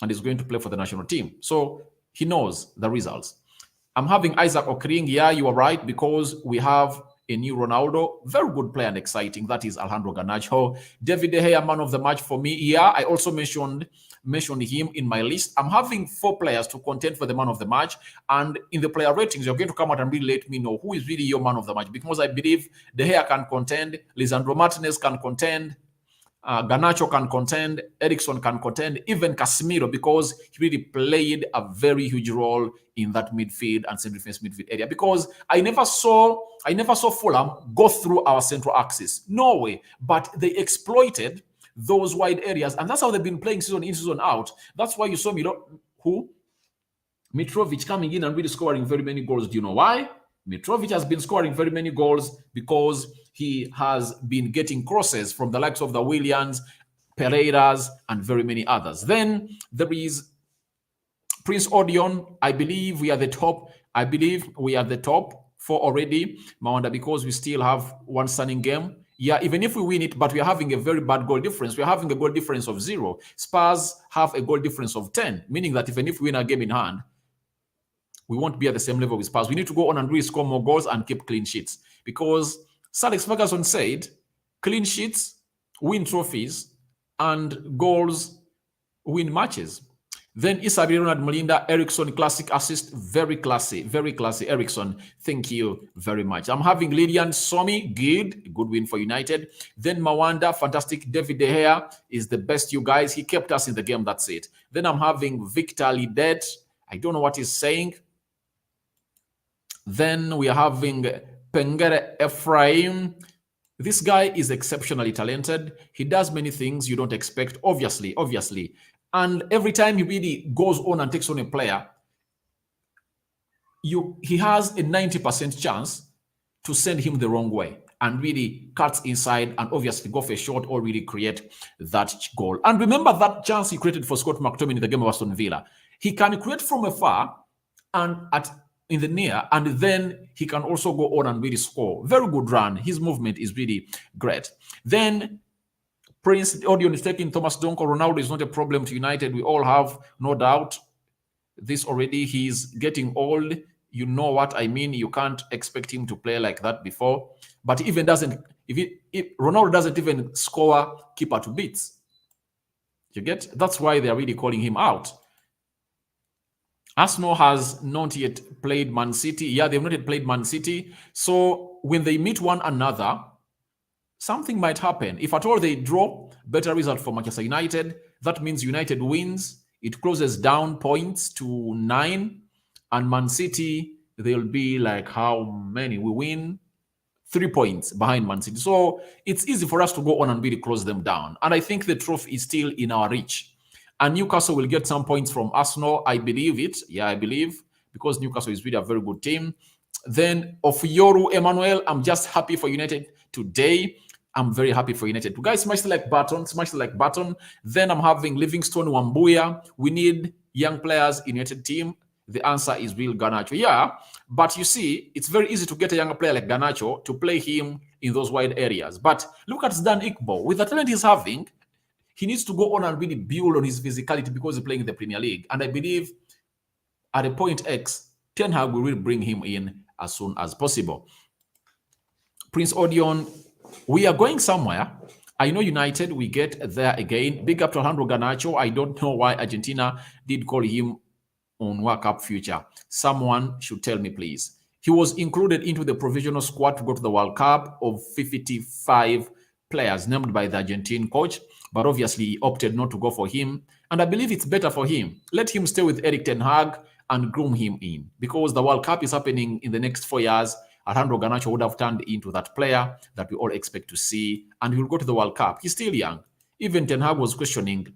and is going to play for the national team. So he knows the results. I'm having Isaac Okring. Yeah, you are right, because we have a new Ronaldo. Very good player and exciting. That is Alejandro Garnacho. David De Gea, man of the match for me. Yeah, I also mentioned him in my list. I'm having 4 players to contend for the man of the match. And in the player ratings, you're going to come out and really let me know who is really your man of the match, because I believe De Gea can contend, Lisandro Martinez can contend, Garnacho can contend, Ericsson can contend, even Casemiro, because he really played a very huge role in that midfield and central defense midfield area. Because I never saw Fulham go through our central axis. No way. But they exploited those wide areas, and that's how they've been playing season in, season out. That's why you saw Mitrovic coming in and really scoring very many goals. Do you know why? Mitrovic has been scoring very many goals because he has been getting crosses from the likes of the Williams, Pereiras, and very many others. Then there is Prince Odion. I believe we are the top 4 already, Mawanda, because we still have one stunning game. Yeah, even if we win it, but we are having a very bad goal difference. We are having a goal difference of 0. Spurs have a goal difference of 10, meaning that even if we win a game in hand, we won't be at the same level with Spurs. We need to go on and really score more goals and keep clean sheets. Because Sir Alex Ferguson said, clean sheets win trophies and goals win matches. Then Isabi Ronald Melinda, Ericsson, classic assist, very classy, Ericsson. Thank you very much. I'm having Lydian Somi, good win for United. Then Mawanda, fantastic. David De Gea is the best, you guys. He kept us in the game, that's it. Then I'm having Victor Lidet. I don't know what he's saying. Then we are having Pengere Ephraim. This guy is exceptionally talented. He does many things you don't expect, obviously. And every time he really goes on and takes on a player, he has a 90% chance to send him the wrong way and really cuts inside and obviously go for a shot or really create that goal. And remember that chance he created for Scott McTominay in the game of Aston Villa. He can create from afar and in the near, and then he can also go on and really score. Very good run. His movement is really great. Then Prince Odion is taking Thomas Donko. Ronaldo is not a problem to United. We all have no doubt this already. He's getting old. You know what I mean. You can't expect him to play like that before. But he even doesn't. If Ronaldo doesn't even score keeper to beats. You get? That's why they are really calling him out. Arsenal has not yet played Man City. Yeah, they've not yet played Man City. So when they meet one another, something might happen. If at all they draw, better result for Manchester United. That means United wins. It closes down points to 9. And Man City, they'll be like, how many? We win 3 points behind Man City. So it's easy for us to go on and really close them down. And I think the trophy is still in our reach. And Newcastle will get some points from Arsenal. I believe it. Yeah, I believe. Because Newcastle is really a very good team. Then Ofioru Emmanuel, I'm just happy for United today. I'm very happy for United. You guys smash the like button. Then I'm having Livingstone Wambuya. We need young players in United team. The answer is Will Garnacho. Yeah, but you see, it's very easy to get a younger player like Garnacho to play him in those wide areas. But look at Zidane Iqbal. With the talent he's having, he needs to go on and really build on his physicality because he's playing in the Premier League. And I believe at a point X, Ten Hag will really bring him in as soon as possible. Prince Odion, we are going somewhere. I know United, we get there again. Big up to Alejandro Garnacho. I don't know why Argentina did call him on World Cup future. Someone should tell me, please. He was included into the provisional squad to go to the World Cup of 55 players named by the Argentine coach, but obviously he opted not to go for him. And I believe it's better for him. Let him stay with Erik ten Hag and groom him in, because the World Cup is happening in the next 4 years. Alejandro Garnacho would have turned into that player that we all expect to see, and he will go to the World Cup. He's still young. Even Ten Hag was questioning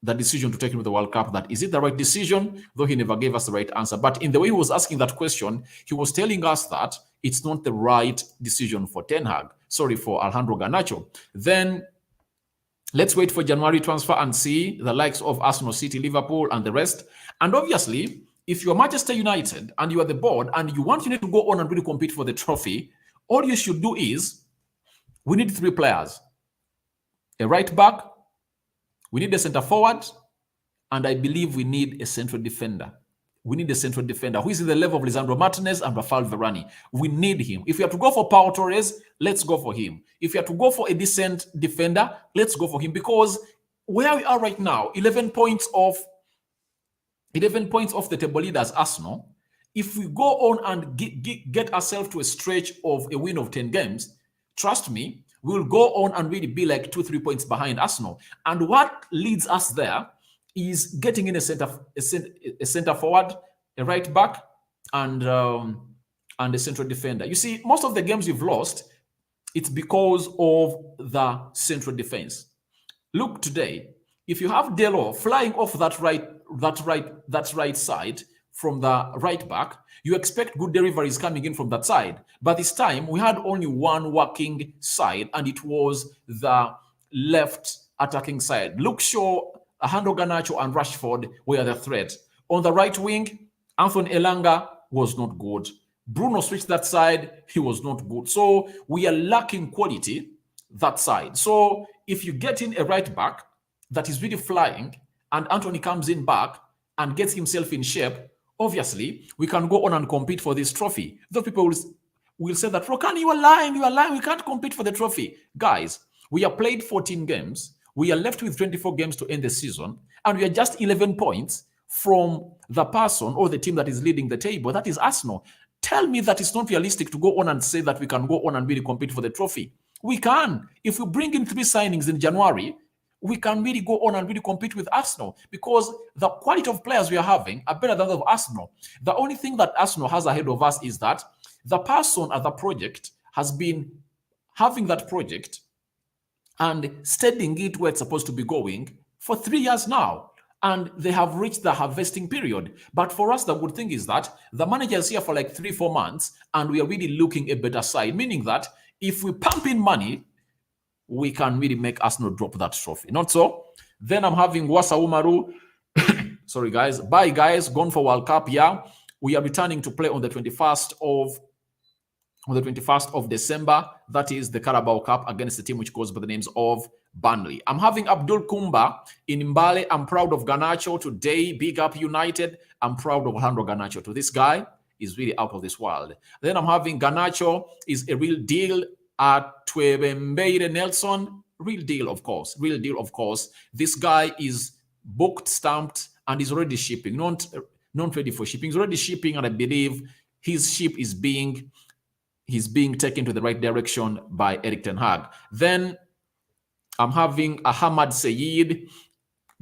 the decision to take him to the World Cup, that is it the right decision, though he never gave us the right answer. But in the way he was asking that question, he was telling us that it's not the right decision for Ten Hag. Sorry, for Alejandro Garnacho. Then let's wait for January transfer and see the likes of Arsenal, City, Liverpool, and the rest. And obviously, if you're Manchester United and you are the board and you want United to go on and really compete for the trophy, all you should do is, we need 3 players. A right back, we need a centre forward, and I believe we need a central defender. We need a central defender who is in the level of Lisandro Martinez and Rafael Varane. We need him. If you have to go for Pau Torres, let's go for him. If you have to go for a decent defender, let's go for him. Because where we are right now, 11 points off the table leaders, Arsenal. If we go on and get ourselves to a stretch of a win of 10 games, trust me, we'll go on and really be like 2-3 points behind Arsenal. And what leads us there is getting in a center forward, a right back, and a central defender. You see, most of the games we've lost, it's because of the central defense. Look today, if you have Delo flying off that right side from the right back, you expect good deliveries coming in from that side. But this time, we had only one working side, and it was the left attacking side. Luke Shaw, Alejandro Garnacho, and Rashford were the threat. On the right wing, Anthony Elanga was not good. Bruno switched that side. He was not good. So we are lacking quality that side. So if you get in a right back that is really flying, and Anthony comes in back and gets himself in shape, obviously, we can go on and compete for this trophy. Those people will say that, Rokan, you are lying, we can't compete for the trophy. Guys, we have played 14 games. We are left with 24 games to end the season. And we are just 11 points from the person or the team that is leading the table. That is Arsenal. Tell me that it's not realistic to go on and say that we can go on and really compete for the trophy. We can. If we bring in 3 signings in January, we can really go on and really compete with Arsenal because the quality of players we are having are better than that of Arsenal. The only thing that Arsenal has ahead of us is that the person at the project has been having that project and steadying it where it's supposed to be going for 3 years now. And they have reached the harvesting period. But for us, the good thing is that the manager is here for like 3-4 months and we are really looking a better side, meaning that if we pump in money, we can really make Arsenal drop that trophy. Not so? Then I'm having Wasa Umaru. Sorry, guys. Bye, guys. Gone for World Cup. Yeah. We are returning to play on the 21st of December. That is the Carabao Cup against the team which goes by the names of Burnley. I'm having Abdul Kumba in Mbale. I'm proud of Garnacho today. Big up United. I'm proud of Alejandro Garnacho. To this guy is really out of this world. Then I'm having Garnacho is a real deal. Twebembeire Nelson, real deal, of course. Real deal, of course. This guy is booked, stamped, and is already shipping. Not ready for shipping. He's already shipping, and I believe his ship is being taken to the right direction by Erik ten Hag. Then I'm having Ahmad Sayed.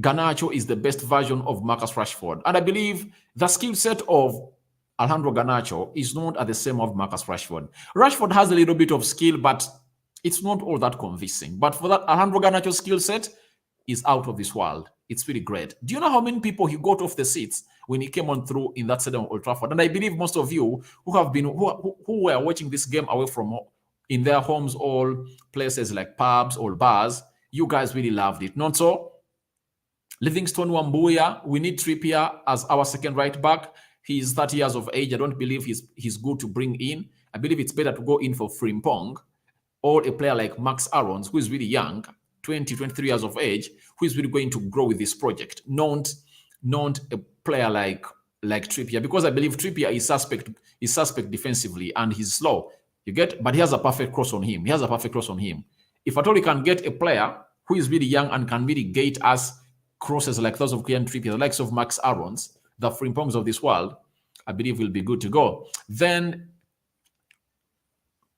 Garnacho is the best version of Marcus Rashford. And I believe the skill set of Alejandro Garnacho is not at the same of Marcus Rashford. Rashford has a little bit of skill, but it's not all that convincing. But for that, Alejandro Garnacho's skill set is out of this world. It's really great. Do you know how many people he got off the seats when he came on through in that stadium of Old Trafford? And I believe most of you who were watching this game away from in their homes or places like pubs or bars, you guys really loved it. Not so? Livingstone Wambuya, we need Trippier as our second right back. He's 30 years of age. I don't believe he's good to bring in. I believe it's better to go in for Frimpong or a player like Max Aarons, who is really young, 23 years of age, who is really going to grow with this project. Not a player like Trippier, because I believe Trippier is suspect defensively and he's slow. You get? But he has a perfect cross on him. If at all he can get a player who is really young and can really gate us crosses like those of Kylian Trippier, the likes of Max Aarons, the Frimpongs of this world, I believe will be good to go. Then,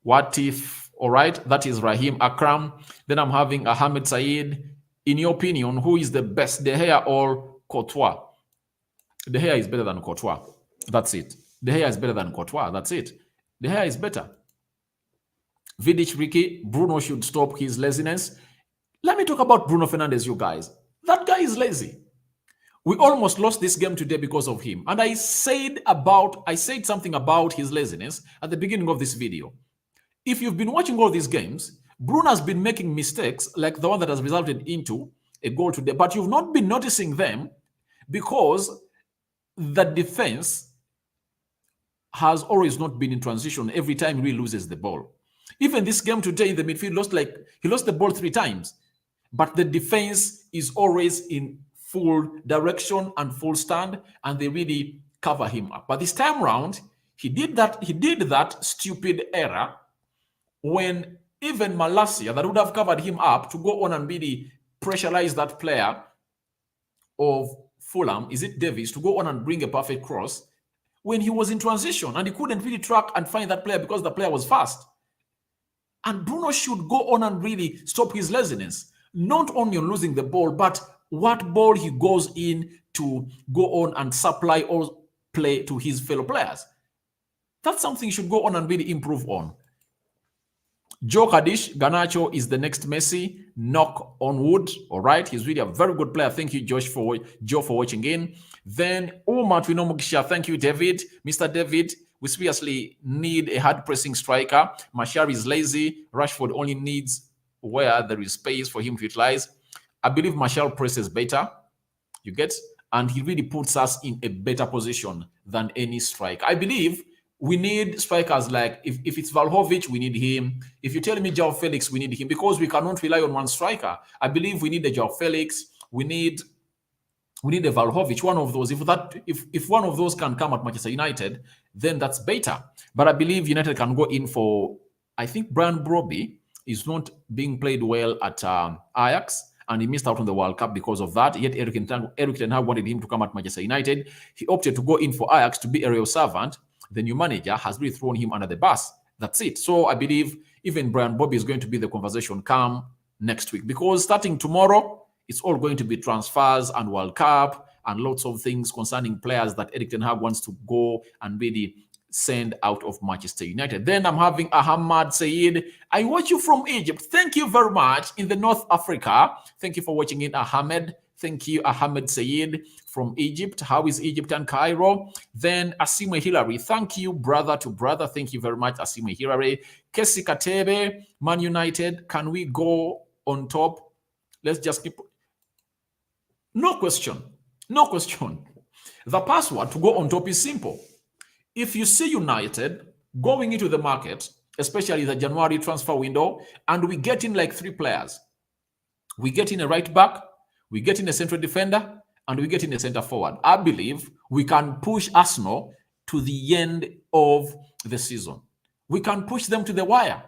what if, all right, that is Raheem Akram. Then I'm having Ahmed Said. In your opinion, who is the best, De Gea or Courtois? De Gea is better than Courtois. That's it. De Gea is better than Courtois. That's it. De Gea is better. Vidic Ricky, Bruno should stop his laziness. Let me talk about Bruno Fernandes, you guys. That guy is lazy. We almost lost this game today because of him. And I said something about his laziness at the beginning of this video. If you've been watching all these games, Bruno has been making mistakes like the one that has resulted into a goal today, but you've not been noticing them because the defense has always not been in transition every time he loses the ball. Even this game today, the midfield he lost the ball 3 times, but the defense is always in full direction and full stand, and they really cover him up. But this time round, he did that stupid error when even Malacia, that would have covered him up to go on and really pressurize that player of Fulham, is it Davies, to go on and bring a perfect cross when he was in transition and he couldn't really track and find that player because the player was fast. And Bruno should go on and really stop his laziness, not only on losing the ball, but what ball he goes in to go on and supply or play to his fellow players. That's something he should go on and really improve on. Joe Kadish, Garnacho is the next Messi. Knock on wood. All right. He's really a very good player. Thank you, Joe, for watching in. Then, Matwino Mugisha. Thank you, David. Mr. David, we seriously need a hard-pressing striker. Mashar is lazy. Rashford only needs where there is space for him to utilize. I believe Martial presses better. You get? And he really puts us in a better position than any striker. I believe we need strikers like, if it's Vlahovic, we need him. If you tell me Joao Felix, we need him because we cannot rely on one striker. I believe we need a Joao Felix. We need a Vlahovic, one of those. If one of those can come at Manchester United, then that's better. But I believe United can go in for, I think Brian Broby is not being played well at Ajax. and he missed out on the World Cup because of that. Yet Erik ten Hag wanted him to come at Manchester United. He opted to go in for Ajax to be a real servant. The new manager has really thrown him under the bus. That's it. So I believe even Brian Bobby is going to be the conversation come next week, because starting tomorrow, it's all going to be transfers and World Cup and lots of things concerning players that Erik ten Hag wants to go and really send out of Manchester United. Then I'm having Ahmad Sayed. I watch you from Egypt. Thank you very much. In the North Africa. Thank you for watching in, Ahmed. Thank you, Ahmed Sayed from Egypt. How is Egypt and Cairo? Then Asime Hillary. Thank you, brother to brother. Thank you very much, Asime Hillary. Kesi Katebe, Man United. Can we go on top? Let's just keep... No question. No question. The password to go on top is simple. If you see United going into the market, especially the January transfer window, and we get in like 3 players, we get in a right back, we get in a central defender, and we get in a center forward, I believe we can push Arsenal to the end of the season. We can push them to the wire.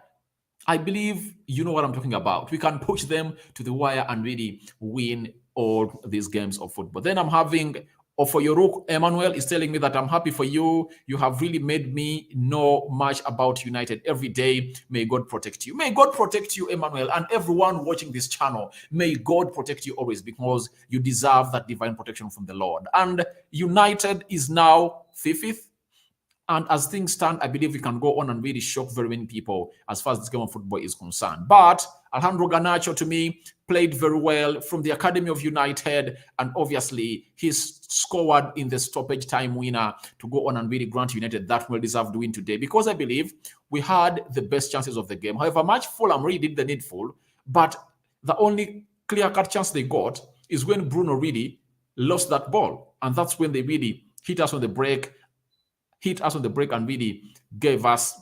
I believe you know what I'm talking about. We can push them to the wire and really win all these games of football. Then I'm having... Ofoyoruk Emmanuel is telling me that I'm happy for you. You have really made me know much about United every day. May God protect you. May God protect you, Emmanuel, and everyone watching this channel. May God protect you always, because you deserve that divine protection from the Lord. And United is now 5th. And as things stand, I believe we can go on and really shock very many people as far as this game of football is concerned. But Alejandro Garnacho, to me, played very well from the Academy of United. And obviously, he's scored in the stoppage time winner to go on and really grant United that well-deserved win today. Because I believe we had the best chances of the game. However much Fulham really did the needful. But the only clear-cut chance they got is when Bruno really lost that ball. And that's when they really hit us on the break and really gave us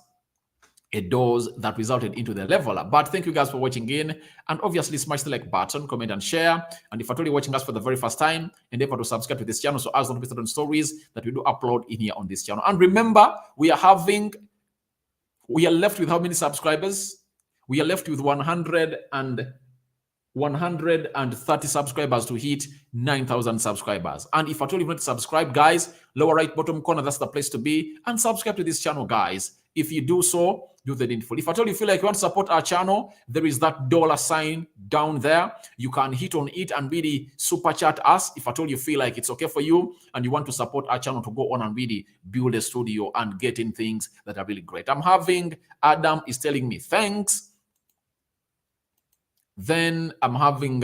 a dose that resulted into the leveler. But thank you guys for watching in, and obviously smash the like button, comment and share. And if you're only watching us for the very first time, endeavor to subscribe to this channel so as not to miss out on stories that we do upload in here on this channel. And remember, we are left with how many subscribers? We are left with 130 subscribers to hit 9,000 subscribers. And if at all you've not subscribed, guys, lower right bottom corner, that's the place to be. And subscribe to this channel, guys. If you do so, do the needful. If at all you feel like you want to support our channel, there is that $sign down there. You can hit on it and really super chat us if at all you feel like it's okay for you and you want to support our channel to go on and really build a studio and get in things that are really great. I'm having Adam is telling me thanks. Then I'm having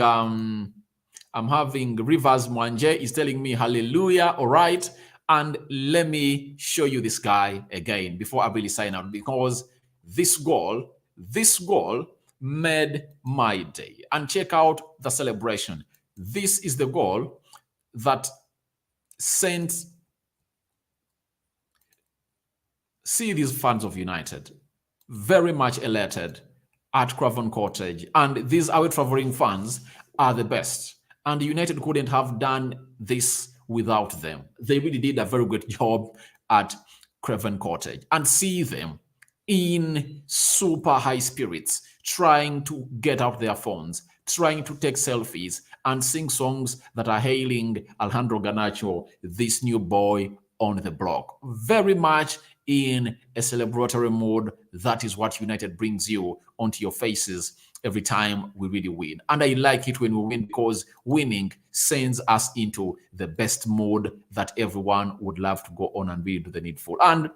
Rivers Mwanje is telling me hallelujah. All right. And let me show you this guy again before I really sign out, because this goal made my day. And check out the celebration. This is the goal that sent... See these fans of United, very much elated at Craven Cottage. And these away traveling fans are the best. And United couldn't have done this without them. They really did a very good job at Craven Cottage. And see them in super high spirits, trying to get out their phones, trying to take selfies and sing songs that are hailing Alejandro Garnacho, this new boy on the block. Very much in a celebratory mood. That is what United brings you onto your faces every time we really win. And I like it when we win, because winning sends us into the best mode that everyone would love to go on and really do the needful. And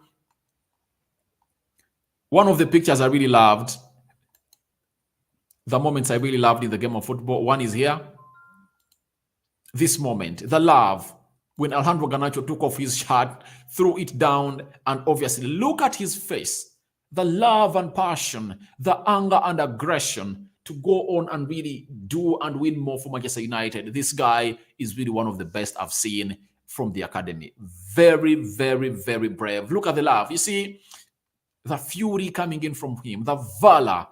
one of the pictures I really loved, the moments I really loved in the game of football, one is here. This moment, the love, when Alejandro Garnacho took off his shirt, threw it down, and obviously look at his face. The love and passion, the anger and aggression to go on and really do and win more for Manchester United. This guy is really one of the best I've seen from the academy. Very, very, very brave. Look at the love. You see the fury coming in from him, the valor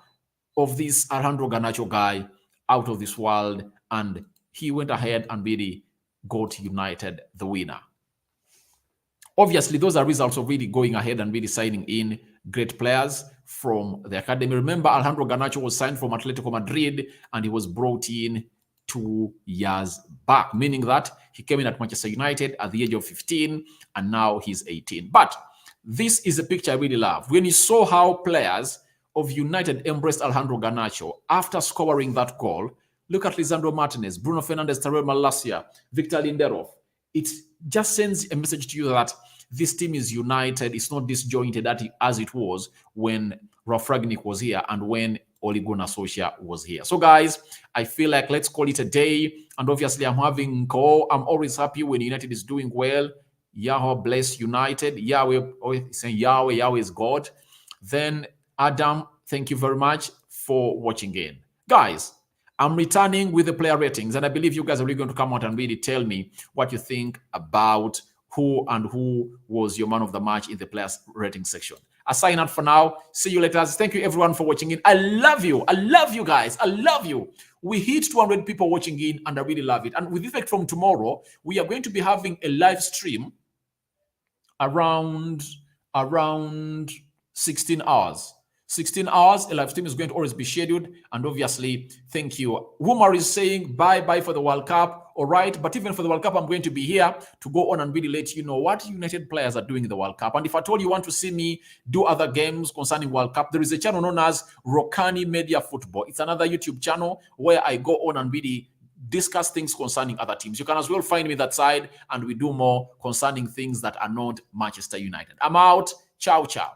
of this Alejandro Garnacho guy, out of this world. And he went ahead and really got United the winner. Obviously, those are results of really going ahead and really signing in great players from the academy. Remember, Alejandro Garnacho was signed from Atletico Madrid and he was brought in 2 years back, meaning that he came in at Manchester United at the age of 15 and now he's 18. But this is a picture I really love. When you saw how players of United embraced Alejandro Garnacho after scoring that goal, look at Lisandro Martinez, Bruno Fernandes, Tarek Malacia, Victor Lindelof. It just sends a message to you that this team is united. It's not disjointed as it was when Ralf Rangnick was here and when Ole Gunnar Solskjaer was here. So, guys, I feel like let's call it a day. And obviously, I'm always happy when United is doing well. Yahweh bless United. Yahweh saying Yahweh is God. Then Adam, thank you very much for watching in. Guys, I'm returning with the player ratings, and I believe you guys are really going to come out and really tell me what you think about who was your man of the match in the players rating section. I sign out for now. See you later. Thank you everyone for watching in. I love you. I love you guys. I love you. We hit 200 people watching in, and I really love it. And with effect from tomorrow, we are going to be having a live stream around 16 hours. 16 hours, a live stream is going to always be scheduled. And obviously, thank you. Wumar is saying bye-bye for the World Cup. All right, but even for the World Cup, I'm going to be here to go on and really let you know what United players are doing in the World Cup. And if at all you want to see me do other games concerning World Cup, there is a channel known as Rokani Media Football. It's another YouTube channel where I go on and really discuss things concerning other teams. You can as well find me that side, and we do more concerning things that are not Manchester United. I'm out. Ciao, ciao.